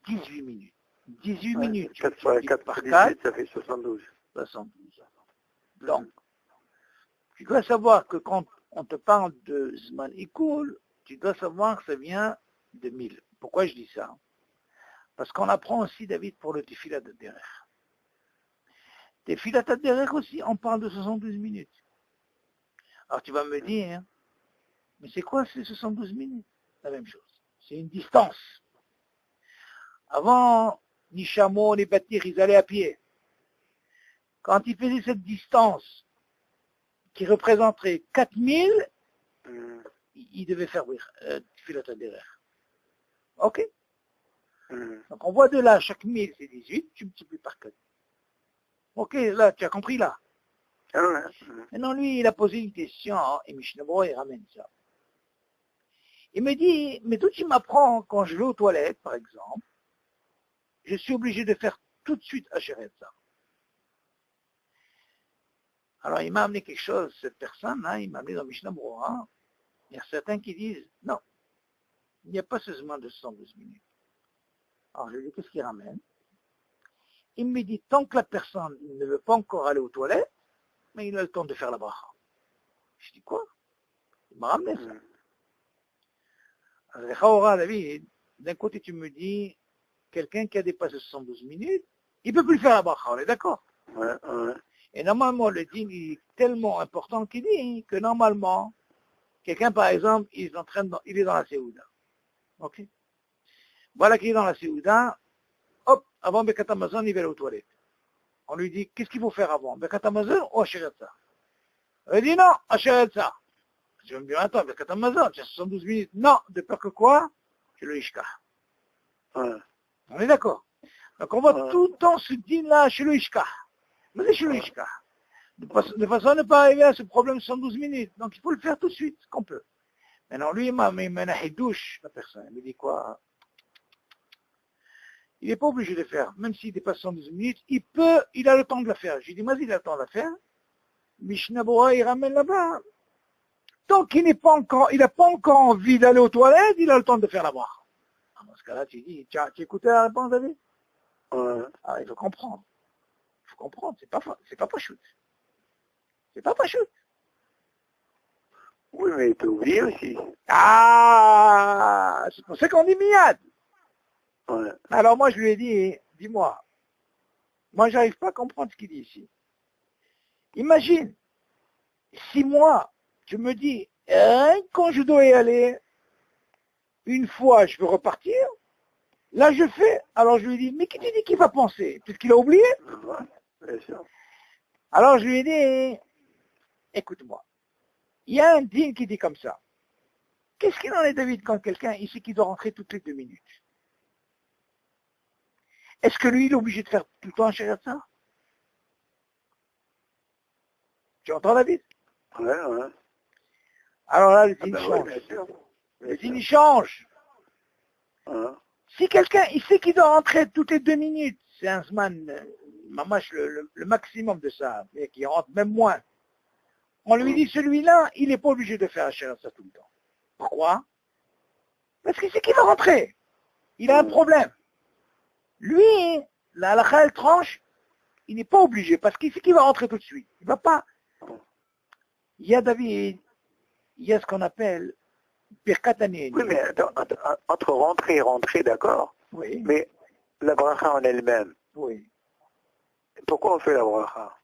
Speaker 2: 18 minutes. 18 minutes.
Speaker 1: 4 par 4, ça fait 72.
Speaker 2: 72. Donc, tu dois savoir que quand on te parle de Zman Ikoul, tu dois savoir que ça vient de 1000. Pourquoi je dis ça? Parce qu'on apprend aussi, David, pour le Tefilat Derech. Tefilat Derech aussi, on parle de 72 minutes. Alors tu vas me dire, mais c'est quoi ces 72 minutes? La même chose. C'est une distance. Avant, ni chameau, ni bâtir, ils allaient à pied. Quand ils faisaient cette distance qui représenterait 4000, ils devaient faire Tefilat Derech. Ok? Donc on voit de là, chaque 1000 c'est 18, tu multiplies par 4. Ok, là, tu as compris là. Maintenant, lui, il a posé une question, et Mishnabro, il ramène ça. Il me dit, mais toi, tu m'apprends, quand je vais aux toilettes, par exemple, je suis obligé de faire tout de suite Asheretza. Alors, il m'a amené quelque chose, cette personne, hein, il m'a amené dans Mishnabro. Hein. Il y a certains qui disent, non, il n'y a pas ce Zman de 112 minutes. Alors, je lui dis, qu'est-ce qu'il ramène? Il me dit, tant que la personne ne veut pas encore aller aux toilettes, mais il a le temps de faire la bracha. Je dis, quoi? Il m'a ramené ça. Alors, David, d'un côté, tu me dis, quelqu'un qui a dépassé 72 minutes, il ne peut plus faire la bracha, on est d'accord? Et normalement, le dîme est tellement important qu'il dit que normalement, quelqu'un, par exemple, il est dans la Séouda. Ok? Voilà qu'il est dans la Séouda, hop, avant Bekat Amazon, il va aller aux toilettes. On lui dit, qu'est-ce qu'il faut faire avant? Bekat Amazon ou Asheretza? Il dit non, Asheretza. Je vais me dire, attends, Bekat Amazon, tu as 72 minutes. Non, de peur que quoi? C'est le Ishka. On est d'accord. Donc on voit tout le temps ce dîme-là chez le Ishka. Mais c'est chez le Ishka. De façon à ne pas arriver à ce problème de 112 minutes. Donc il faut le faire tout de suite, ce qu'on peut. Maintenant, lui, il douche, la personne. Il me dit quoi? Il n'est pas obligé de le faire. Même s'il dépasse 112 minutes, il a le temps de la faire. J'ai dit, vas-y, il a le temps de la faire. Mishnah il ramène là-bas. Tant qu'il n'a pas encore envie d'aller aux toilettes, il a le temps de faire là-bas. Dans ce cas-là, tu dis, tu écouté la réponse, David? Ah, il faut comprendre. Il faut comprendre, c'est pas shoot. C'est pas shoot.
Speaker 1: Oui, mais t'as oublié aussi.
Speaker 2: Ah, c'est pour ça qu'on dit miad.
Speaker 1: Ouais.
Speaker 2: Alors moi, je lui ai dit, dis-moi, moi, j'arrive pas à comprendre ce qu'il dit ici. Imagine, si moi, je me dis, quand je dois y aller, une fois, je veux repartir, là, je fais, alors je lui dis, mais qui te dit qu'il va penser? Peut-être qu'il a oublié?
Speaker 1: Ouais, bien sûr.
Speaker 2: Alors je lui ai dit, écoute-moi, il y a un digne qui dit comme ça. Qu'est-ce qu'il en est, David, quand quelqu'un, il sait qu'il doit rentrer toutes les 2 minutes? Est-ce que lui, il est obligé de faire tout le temps un shariat ça? Tu entends, David?
Speaker 1: Ouais, ouais.
Speaker 2: Alors là, le digne change.
Speaker 1: Ouais,
Speaker 2: le digne change. Si quelqu'un, il sait qu'il doit rentrer toutes les 2 minutes, c'est un zman, mamash, le maximum de ça, et qui rentre même moins. On lui dit, celui-là, il n'est pas obligé de faire un shariat ça tout le temps. Pourquoi? Parce qu'il sait qu'il va rentrer. Il a un problème. Lui, la halakha, elle tranche, il n'est pas obligé, parce qu'il sait qu'il va rentrer tout de suite. Il va pas. Il y a, David, il y a ce qu'on appelle Birkat Haneni.
Speaker 1: Oui, mais attends, entre rentrer et rentrer, d'accord.
Speaker 2: Oui.
Speaker 1: Mais la bracha en elle-même.
Speaker 2: Oui.
Speaker 1: Pourquoi on fait la bracha?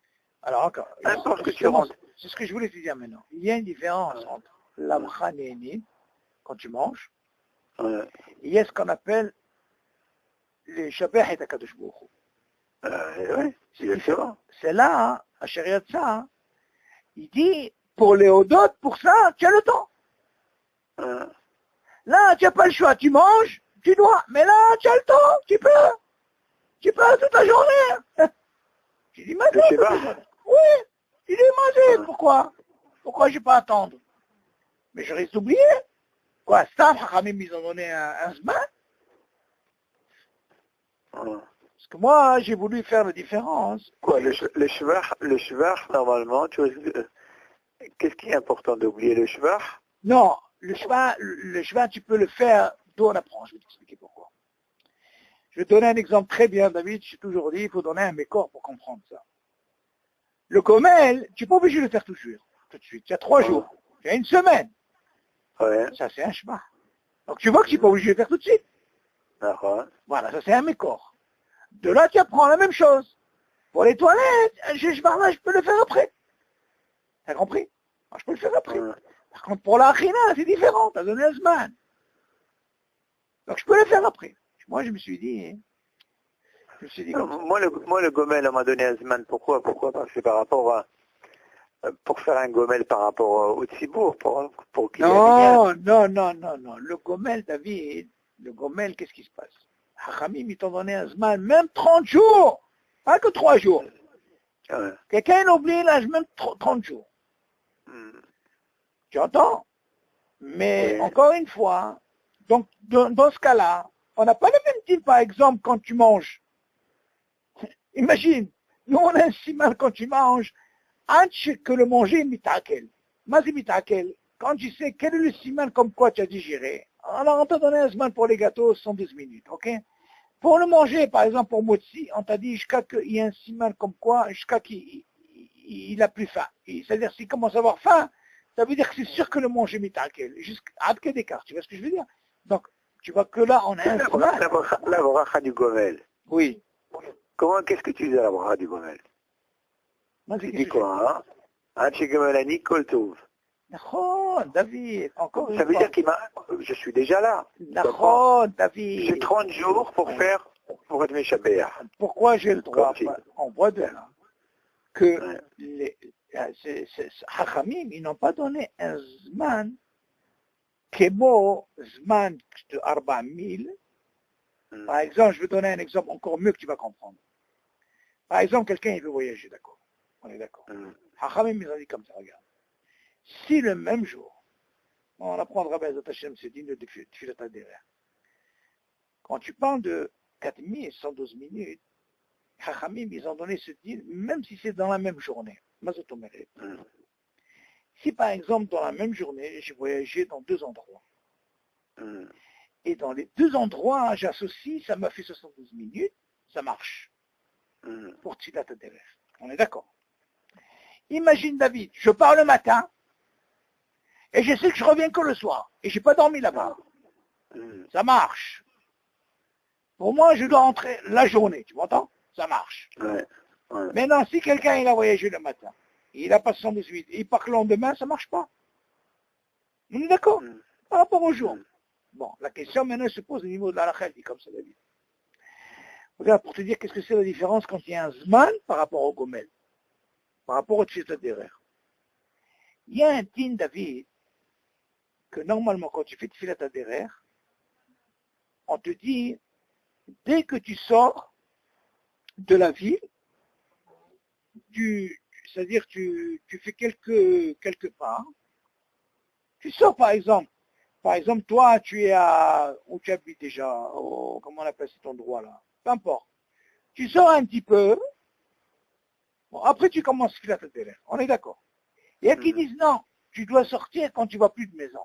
Speaker 2: Alors encore,
Speaker 1: parce que tu rentres.
Speaker 2: c'est ce que je voulais te dire maintenant. Il y a une différence entre la bracha Haneni, quand tu manges,
Speaker 1: Ouais.
Speaker 2: il y a ce qu'on appelle les Shabbat et Akadosh Baruch Hu.
Speaker 1: Oui, c'est différent.
Speaker 2: C'est là, hein, à Shariat ça, hein, il dit, pour les Hodot, pour ça, tu as le temps. Là, tu n'as pas le choix, tu manges, tu dois, mais là, tu as le temps, tu peux toute la journée. Tu dis, mais oui, tu dis, manger, pourquoi je ne vais pas attendre? Mais je risque d'oublier. Quoi, ça, Hachamim, ils ont donné un zman. Parce que moi, j'ai voulu faire la différence.
Speaker 1: Quoi, le shvar, normalement, tu vois, qu'est-ce qui est important d'oublier le shvar?
Speaker 2: Non, le shvar, tu peux le faire d'où on apprend. Je vais t'expliquer pourquoi. Je vais te donner un exemple très bien, David. J'ai toujours dit, il faut donner un mécor pour comprendre ça. Le gomel, tu n'es pas obligé de le faire tout de suite. Tu as 3 jours. Tu as 1 semaine.
Speaker 1: Ouais.
Speaker 2: Ça, c'est un shvar. Donc, tu vois que tu n'es pas obligé de le faire tout de suite. Voilà, ça, c'est un mécor. De là, tu apprends la même chose. Pour les toilettes, je peux le faire après. T'as compris? Je peux le faire après. Par contre, pour la khina, c'est différent. T'as donné un zman. Donc, je peux le faire après. Moi, je me suis dit...
Speaker 1: moi, le gomel, on m'a donné un zman. Pourquoi? Parce que c'est par rapport à... Pour faire un gomel par rapport au tzibour, pour qu'il y ait
Speaker 2: non. Le gomel, David, le gomel, qu'est-ce qui se passe? Hachamim, ils t'ont donné un zman, même 30 jours. Pas que 3 jours. Quelqu'un a oublié l'âge, même 30 jours. Tu entends? Mais encore une fois, donc dans ce cas-là, on n'a pas le même type, par exemple, quand tu manges. Imagine, nous on a un siman quand tu manges, que le manger est mitakel. Mazi mitakel. Quand tu sais quel est le siman comme quoi tu as digéré, alors on t'a donné un siman pour les gâteaux, 112 minutes, ok? Pour le manger, par exemple, pour Motsi, on t'a dit jusqu'à qu'il y ait un siman comme quoi, jusqu'à qu'il a plus faim. C'est-à-dire, s'il commence à avoir faim, ça veut dire que c'est sûr que le manger mitakel. Jusqu'à quel d'écart, tu vois ce que je veux dire? Donc, tu vois que là, on a un siman.
Speaker 1: La bracha du gomel.
Speaker 2: Oui.
Speaker 1: Qu'est-ce que tu dis à la bracha du gomel? Tu dis quoi, hein?
Speaker 2: David, encore
Speaker 1: ça veut dire je suis déjà là.
Speaker 2: David.
Speaker 1: J'ai 30 jours pour être méchabéa.
Speaker 2: Pourquoi j'ai le droit? On voit de là que les Hachamim, ils n'ont pas donné un zman kemo zman de 4000. Par exemple, je vais donner un exemple encore mieux que tu vas comprendre. Par exemple, quelqu'un il veut voyager, d'accord? On est d'accord. Hachamim, ils ont dit comme ça, regarde. Si le même jour, on apprendra Bezat Hashem, c'est digne de Tfilat HaDerech. Quand tu parles de 4112 minutes, Hachamim, ils ont donné ce deal, même si c'est dans la même journée. Mazotomeret. Si par exemple, dans la même journée, j'ai voyagé dans 2 endroits, et dans les 2 endroits, j'associe, ça m'a fait 72 minutes, ça marche. Pour Tfilat HaDerech. On est d'accord. Imagine David, je pars le matin, et je sais que je reviens que le soir, et j'ai pas dormi là-bas. Ça marche. Pour moi, je dois rentrer la journée, tu m'entends? Ça marche. Maintenant, si quelqu'un il a voyagé le matin, il a pas 112 minutes, et il part le lendemain, ça marche pas. On est d'accord? Par rapport au jour. Bon, la question maintenant se pose au niveau de la halakha, dit comme ça, David. Regarde, pour te dire qu'est-ce que c'est la différence quand il y a un zman par rapport au gomel, par rapport au Tfilat HaDerech. Il y a un din, David, que normalement, quand tu fais Tfilat HaDerech, on te dit, dès que tu sors de la ville, c'est-à-dire tu fais quelques pas, tu sors par exemple, toi, tu es où tu habites déjà, comment on appelle cet endroit-là, peu importe. Tu sors un petit peu, bon, après tu commences Tfilat HaDerech, on est d'accord. Il y a qui disent non, tu dois sortir quand tu vas plus de maison.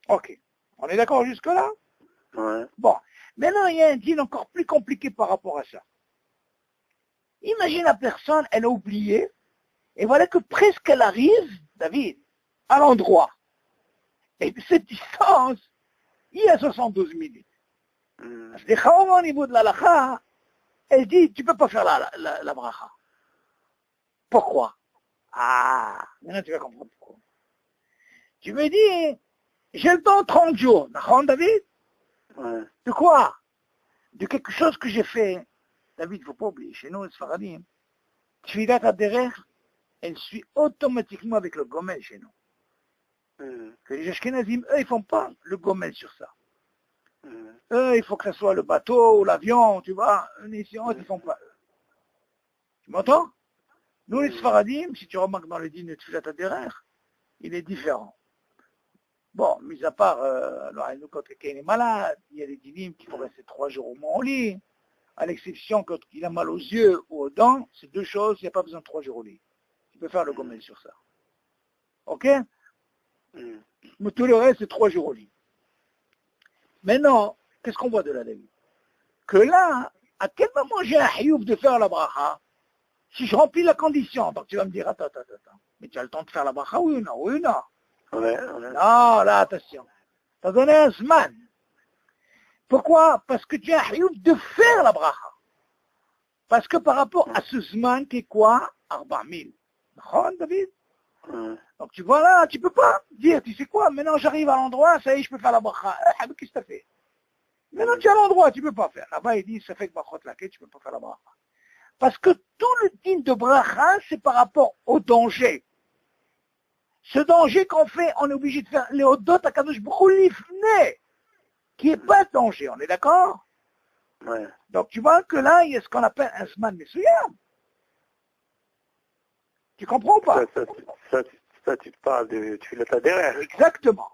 Speaker 2: Ok, on est d'accord jusque-là? Bon, maintenant il y a un deal encore plus compliqué par rapport à ça. Imagine la personne, elle a oublié, et voilà que presque elle arrive, David, à l'endroit. Et cette distance, il y a 72 minutes. Parce que les Chacham, au niveau de la halakha, elle dit, tu peux pas faire la bracha. Pourquoi? Ah, maintenant tu vas comprendre pourquoi. Tu me dis, j'ai le temps 30 jours. D'accord, David? De quoi? De quelque chose que j'ai fait. David, il ne faut pas oublier, chez nous, les Sfaradim, Tfilat HaDerech, elle suit automatiquement avec le gomel chez nous. Que les Ashkenazim, eux, ils font pas le gomel sur ça. Eux, il faut que ce soit le bateau ou l'avion, tu vois. Ici, ils font pas. Tu m'entends? Nous, les Sfaradim, si tu remarques dans le dîner de Tfilat HaDerech, il est différent. Bon, mis à part, alors, nous, quand quelqu'un est malade, il y a des dîners qui faut rester 3 jours au moins au lit. À l'exception quand il a mal aux yeux ou aux dents, c'est 2 choses, il n'y a pas besoin de 3 jours au lit. Tu peux faire le gomel sur ça. Ok? Mais tout le reste, c'est 3 jours au lit. Maintenant, qu'est-ce qu'on voit de la David? Que là, à quel moment j'ai un hiouf de faire la bracha? Si je remplis la condition, donc tu vas me dire, attends, mais tu as le temps de faire la bracha, oui ou non? Oui ou non? Non, là, attention. Tu as donné un zman. Pourquoi? Parce que tu as un hiouf de faire la bracha. Parce que par rapport à ce zman qui est quoi? 4000. D'accord, David? Donc tu vois là, tu peux pas dire, tu sais quoi, maintenant j'arrive à l'endroit, ça y est, je peux faire la bracha. Qu'est-ce que tu as fait? Maintenant tu es à l'endroit, tu peux pas faire. Là-bas, il dit, ça fait que brachot laquelle, tu peux pas faire la bracha. Parce que tout le din de bracha, c'est par rapport au danger. Ce danger qu'on fait, on est obligé de faire les hodot à Kadosh Baruch Hu lifnei, qui est pas de danger, on est d'accord? Donc tu vois que là, il y a ce qu'on appelle un zman mesuyam. Tu comprends pas?
Speaker 1: Ça, tu te parles de Tfilat HaDerech.
Speaker 2: Exactement.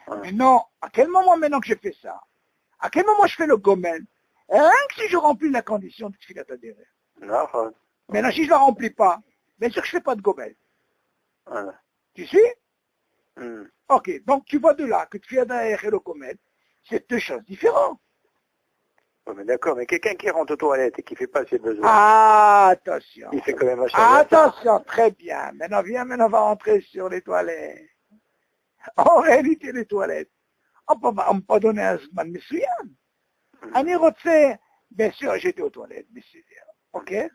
Speaker 2: Maintenant, à quel moment maintenant que j'ai fait ça? À quel moment je fais le gomel? Rien que si je remplis la condition de Tfilat HaDerech. Maintenant, si je ne la remplis pas, bien sûr que je ne fais pas de gomel. Tu suis? Ok, donc tu vois de là que Tfilat HaDerech et le gomel, c'est 2 choses différentes.
Speaker 1: Mais d'accord, mais quelqu'un qui rentre aux toilettes et qui ne fait pas ses besoins.
Speaker 2: Attention.
Speaker 1: Il fait quand même un
Speaker 2: Attention, très bien. Maintenant, on va rentrer sur les toilettes. En réalité, les toilettes, on ne peut pas donner un zman mesuyam. Ani rotse, bien sûr, j'étais aux toilettes, mais c'est ok?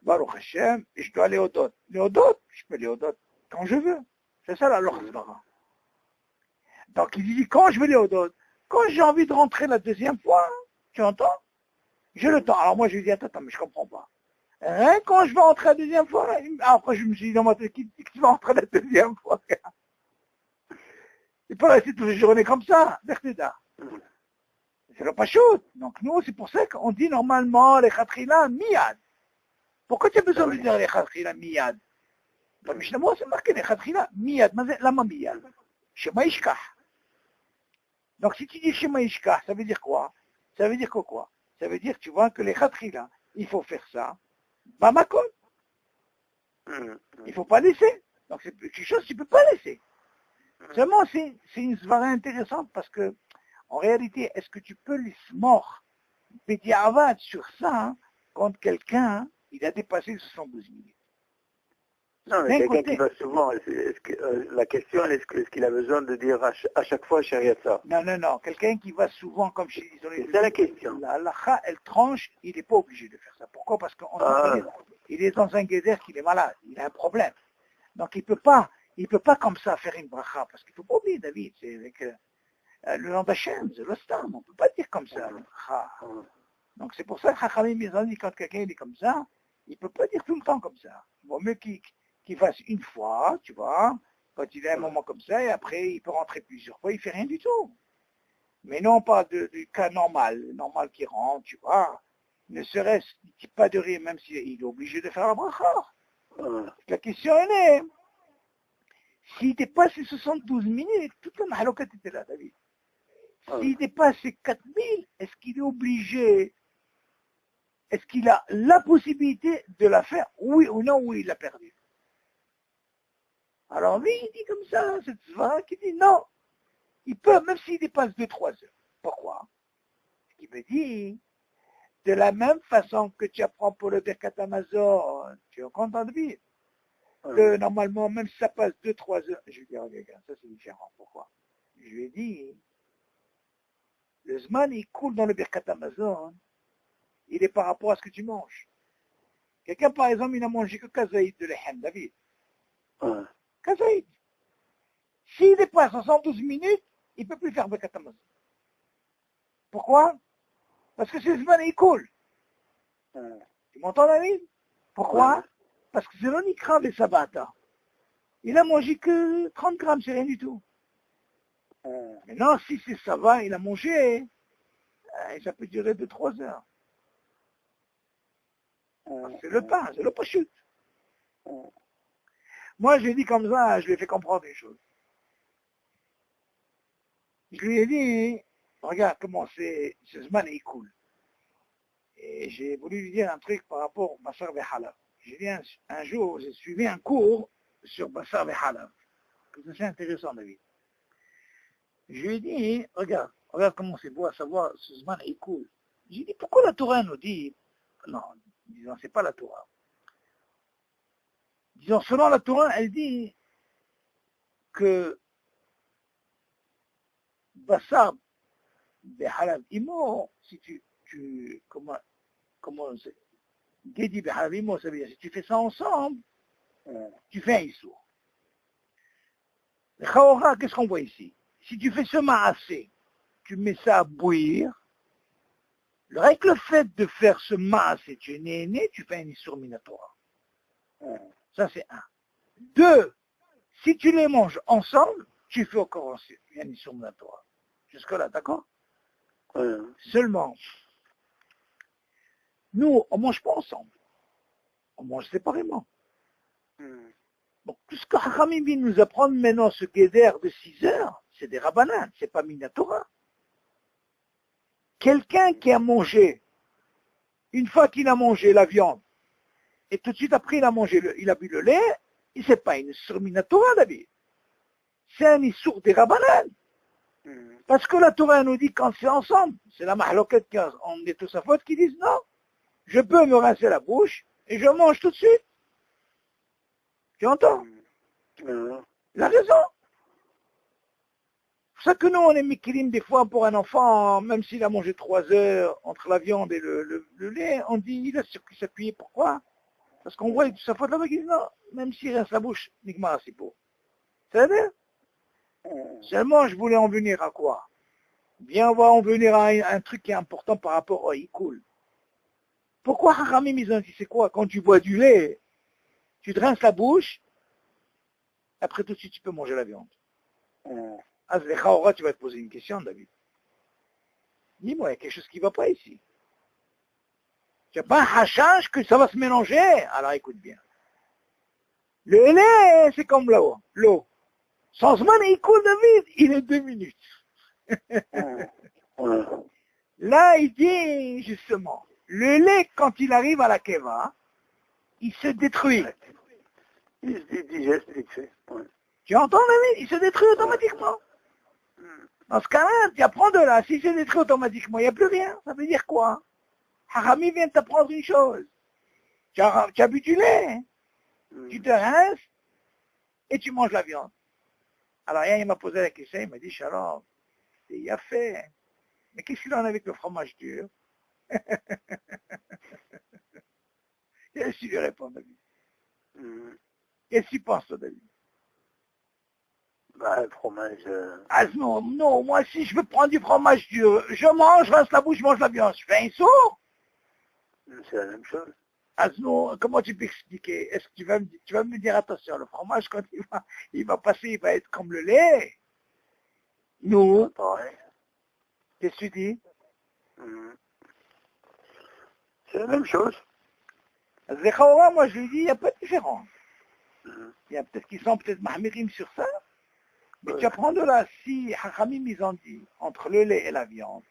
Speaker 2: Baruch Hashem, je dois aller au dot. Les hodot, je peux aller au dot quand je veux. C'est ça la lochzbara. Donc il dit, quand je vais aller au dot, quand j'ai envie de rentrer la 2e fois, tu entends? J'ai le temps. Alors moi je lui dis, attends, mais je comprends pas. Hein, quand je vais rentrer la 2e fois, après je me suis dit dans ma tête, qui tu vas rentrer la 2e fois? Il peut rester toutes les journées comme ça, Berthéda. C'est le pas chaud. Donc nous, c'est pour ça qu'on dit normalement les khatrila miyad. Pourquoi tu as besoin de dire les khatrila miyad? במשנה ברורה c'est marqué לכתחילה, מיד, מה זה? למה מיד? Shema Yishkach. Donc si tu dis Shema Yishkach, ça veut dire quoi? Ça veut dire que quoi? Ça veut dire que tu vois que les khatrila, il faut faire ça. Bamakon. Il ne faut pas laisser. Donc c'est quelque chose que tu ne peux pas laisser. Seulement c'est une svara intéressante parce que en réalité, est-ce que tu peux les mort Bediavad sur ça hein, quand quelqu'un il a dépassé 72 minutes?
Speaker 1: Non, mais quelqu'un qui va souvent, la question est-ce qu'il a besoin de dire à chaque fois Shariatza?
Speaker 2: Non. Quelqu'un qui va souvent, comme je dis,
Speaker 1: c'est ça la question.
Speaker 2: La halakha, elle tranche, il n'est pas obligé de faire ça. Pourquoi? Parce qu'il est dans un geder qu'il est malade, il a un problème. Donc il peut pas comme ça faire une bracha, parce qu'il ne faut pas oublier, David, c'est avec le nom d'Hachem, c'est le stam, on ne peut pas dire comme ça, le bracha. Donc c'est pour ça que Chachamim, ils ont dit, quand quelqu'un est comme ça, il ne peut pas dire tout le temps comme ça. Il vaut mieux qu'il fasse une fois, tu vois, quand il a un moment comme ça, et après il peut rentrer plusieurs fois, il ne fait rien du tout. Mais non, on parle du cas normal qui rentre, tu vois, ne serait-ce pas de rire, même s'il est obligé de faire la bracha. La question elle est, s'il dépasse les 72 minutes, toute la mahalokat était là, David. S'il dépasse les 4000, est-ce qu'il est obligé, est-ce qu'il a la possibilité de la faire, oui ou non, ou il l'a perdu? Alors lui, il dit comme ça, cette svara qui dit non, il peut, même s'il dépasse 2-3 heures. Pourquoi? Il me dit, de la même façon que tu apprends pour le Birkat Hamazon, tu es content de vivre. Que normalement, même si ça passe 2-3 heures, je lui dis, regarde, ça c'est différent. Pourquoi? Je lui ai dit, le Zman, il coule dans le Birkat Hamazon, il est par rapport à ce que tu manges. Quelqu'un, par exemple, il n'a mangé que kazaïd de l'Ehem, David. Kazaïd. S'il dépasse 72 minutes, il ne peut plus faire Birkat Hamazon. Pourquoi? Parce que c'est Zman, il coule. Tu m'entends, David? Pourquoi? Parce que c'est l'onikra et sabata. Il a mangé que 30 grammes, c'est rien du tout. Maintenant, si c'est ça va, il a mangé, ça peut durer 2-3 heures. C'est le pain, c'est le pachut. Moi, je lui ai dit comme ça, je lui ai fait comprendre une chose. Je lui ai dit, regarde comment c'est Zman et cool. Et j'ai voulu lui dire un truc par rapport au Bassar Halab. J'ai dit un jour, j'ai suivi un cours sur Bassar Halab. C'est intéressant, David. Je lui ai dit, regarde comment c'est beau à savoir ce Zman est cool. J'ai dit, pourquoi la Torah nous dit, non, disons, c'est pas la Torah. Disons, selon la Torah, elle dit que Bassar Halab Imo, si comment c'est, Gedi Halab Imo, ça veut dire, si tu fais ça ensemble, tu fais un issour. Le Chaora, qu'est-ce qu'on voit ici? Si tu fais ce maassé, tu mets ça à bouillir, avec le fait de faire ce maassé, tu es né, tu fais un issour minatoire. Ça c'est un. 2, si tu les manges ensemble, tu fais encore un issour minatoire. Jusque-là, d'accord? Seulement, nous, on ne mange pas ensemble. On mange séparément. Donc, tout ce que Hachamim vient nous apprendre maintenant, ce guéder de 6 heures, c'est des rabbanan, c'est pas minatora. Quelqu'un qui a mangé, une fois qu'il a mangé la viande, et tout de suite après il a bu le lait, c'est pas une issour minatora, David. C'est un issour des rabbanan. Parce que la Torah nous dit quand c'est ensemble, c'est la mahloket on est tous à faute qui disent non, je peux me rincer la bouche et je mange tout de suite. Tu entends? Il a raison. C'est pour ça que nous, on est mikilim des fois pour un enfant, même s'il a mangé 3 heures entre la viande et le lait, on dit, il a s'appuyer. Pourquoi? Parce qu'on voit sa faute là-bas qui dit non, même s'il rince la bouche, Nigmar, c'est beau. Ça veut dire? Seulement, je voulais en venir à quoi? Bien, on va en venir à un truc qui est important par rapport au Ikoul. Pourquoi Hachamim, ils ont dit, c'est quoi? Quand tu bois du lait, tu te rinces la bouche, après tout de suite, tu peux manger la viande. Ah, les Chaora, tu vas te poser une question, David. Dis-moi, il y a quelque chose qui ne va pas ici. Tu n'as pas un hachage que ça va se mélanger? Alors écoute bien. Le lait, c'est comme l'eau. L'eau. Sans zman écoule David, il est 2 minutes. Là, il dit, justement, le lait, quand il arrive à la keva, il se détruit.
Speaker 1: Il se digeste vite fait.
Speaker 2: Tu entends, David? Il se détruit automatiquement. Dans ce cas-là, tu apprends de là. S'il se détruit automatiquement, il n'y a plus rien. Ça veut dire quoi? Harami vient t'apprendre une chose. Tu as bu du lait. Tu te rinces et tu manges la viande. Alors, il m'a posé la question, il m'a dit, Shalom, il a fait. Mais qu'est-ce qu'il en a avec le fromage dur? Qu'est-ce qu'il lui répond, David? Qu'est-ce qu'il pense, toi, David?
Speaker 1: Bah, le fromage...
Speaker 2: Ah non, moi si je veux prendre du fromage dur, je mange, je rince la bouche, je mange la viande. Je fais un sourd?
Speaker 1: C'est la même chose.
Speaker 2: Ah non, comment tu peux expliquer? Est-ce que tu vas me dire, attention, le fromage, quand il va passer, il va être comme le lait? Non.
Speaker 1: Pareil.
Speaker 2: Qu'est-ce que tu dis?
Speaker 1: C'est la même chose.
Speaker 2: Zéchaora, moi je lui dis, il n'y a pas de différence. Il y a peut-être qu'ils sont peut-être mahmirim sur ça, mais tu apprends de là, si Hachamim ils ont dit, entre le lait et la viande,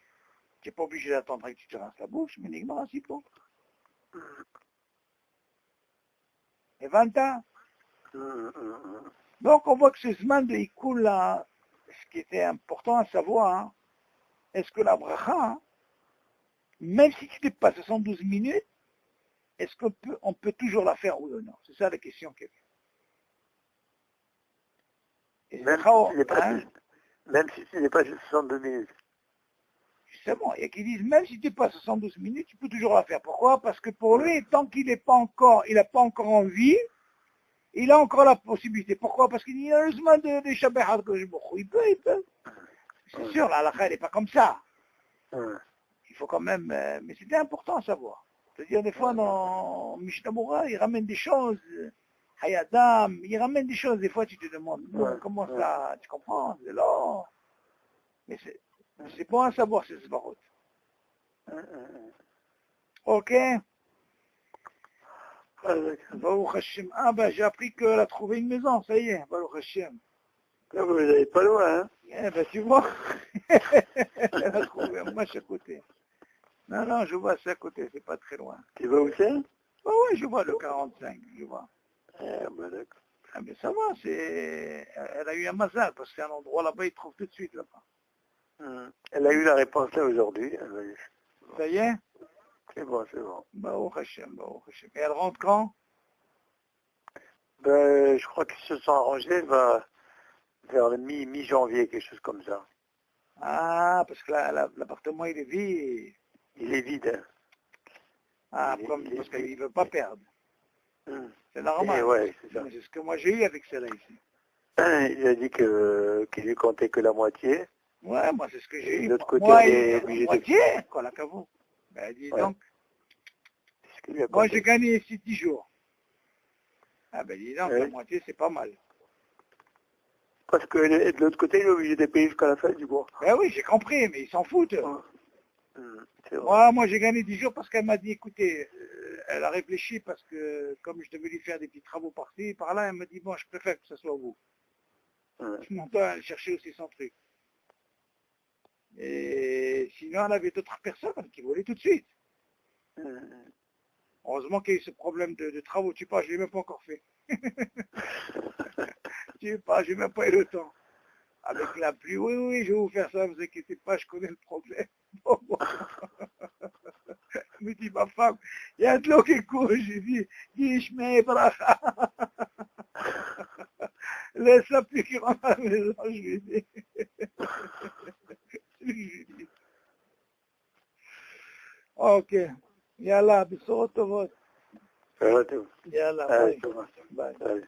Speaker 2: tu n'es pas obligé d'attendre que tu te rinces la bouche, mais uniquement ainsi pour. Et 20 ans. Donc on voit que ce Zman de Ikoul là, ce qui était important à savoir, est-ce que la bracha, même si tu dépasses 72 minutes, est-ce qu'on peut toujours la faire ou non? C'est ça la question qu'elle fait.
Speaker 1: Même si tu n'es pas 62 minutes.
Speaker 2: Justement, il y a qui disent, même si tu n'es pas 72 minutes, tu peux toujours la faire. Pourquoi? Parce que pour lui, tant qu'il n'a pas encore envie, il a encore la possibilité. Pourquoi? Parce qu'il y a le Zman de Shabbat que je me il peut. C'est sûr, la halakha, elle n'est pas comme ça. Il faut quand même, mais c'était important à savoir. C'est-à-dire, des fois, dans Mishnah Moura, il ramène des choses, Hayadam, il ramène des choses, des fois, tu te demandes, comment ça, tu comprends? C'est là. Mais c'est bon à savoir, ces svarot. Ok? Baruch Hashem. Ah ben, j'ai appris qu'elle a trouvé une maison, ça y est, Baruch Hashem.
Speaker 1: Là, vous n'allez pas loin, hein?
Speaker 2: Eh ben, tu vois, elle a trouvé un match à côté. Non, je vois, c'est à côté, c'est pas très loin.
Speaker 1: Tu vas où c'est?
Speaker 2: Oui, je vois le 45, je vois.
Speaker 1: Ben d'accord.
Speaker 2: Ah, mais ça va, elle a eu un mazal, parce que c'est un endroit là-bas, il trouve tout de suite là-bas.
Speaker 1: Elle a eu la réponse là aujourd'hui.
Speaker 2: Ça y est?
Speaker 1: C'est bon.
Speaker 2: Baruch Hashem. Et elle rentre quand?
Speaker 1: Ben, je crois qu'ils se sont arrangés, elle va vers le mi-janvier, quelque chose comme ça.
Speaker 2: Ah, parce que l'appartement, il est vide.
Speaker 1: Il est vide.
Speaker 2: Ah, parce qu'il ne veut pas perdre. C'est normal.
Speaker 1: Ouais, c'est ça.
Speaker 2: C'est ce que moi j'ai eu avec celle-là ici.
Speaker 1: Il a dit qu'il lui comptait que la moitié.
Speaker 2: Ouais, moi c'est ce que j'ai eu.
Speaker 1: De l'autre côté,
Speaker 2: moi,
Speaker 1: elle est obligée de...
Speaker 2: moitié, quoi, la cavo. Ben, dis donc. Moi j'ai gagné ici 10 jours. Ah ben dis donc, la moitié c'est pas mal.
Speaker 1: Parce que de l'autre côté, il est obligé de payer jusqu'à la fin du mois.
Speaker 2: Ben oui, j'ai compris, mais ils s'en foutent. Moi j'ai gagné 10 jours parce qu'elle m'a dit, écoutez, elle a réfléchi parce que comme je devais lui faire des petits travaux par-ci, par-là, elle m'a dit, bon, je préfère que ce soit vous. Sinon, elle cherchait aussi son truc. Et sinon, elle avait d'autres personnes qui voulaient tout de suite. Heureusement qu'il y a eu ce problème de travaux. Tu sais pas, je ne l'ai même pas encore fait. Tu sais pas, je n'ai même pas eu le temps. Avec la pluie, oui, je vais vous faire ça, ne vous inquiétez pas, je connais le problème. Bon. Me dit ma femme, il y a de l'eau qui court. J'ai dit, je mets bracha. Laisse la pluie qui rentre à la maison, je lui dis. Ok. Yallah, בשורות טובות.
Speaker 1: יאללה,
Speaker 2: יאללה, ביי.
Speaker 1: ביי.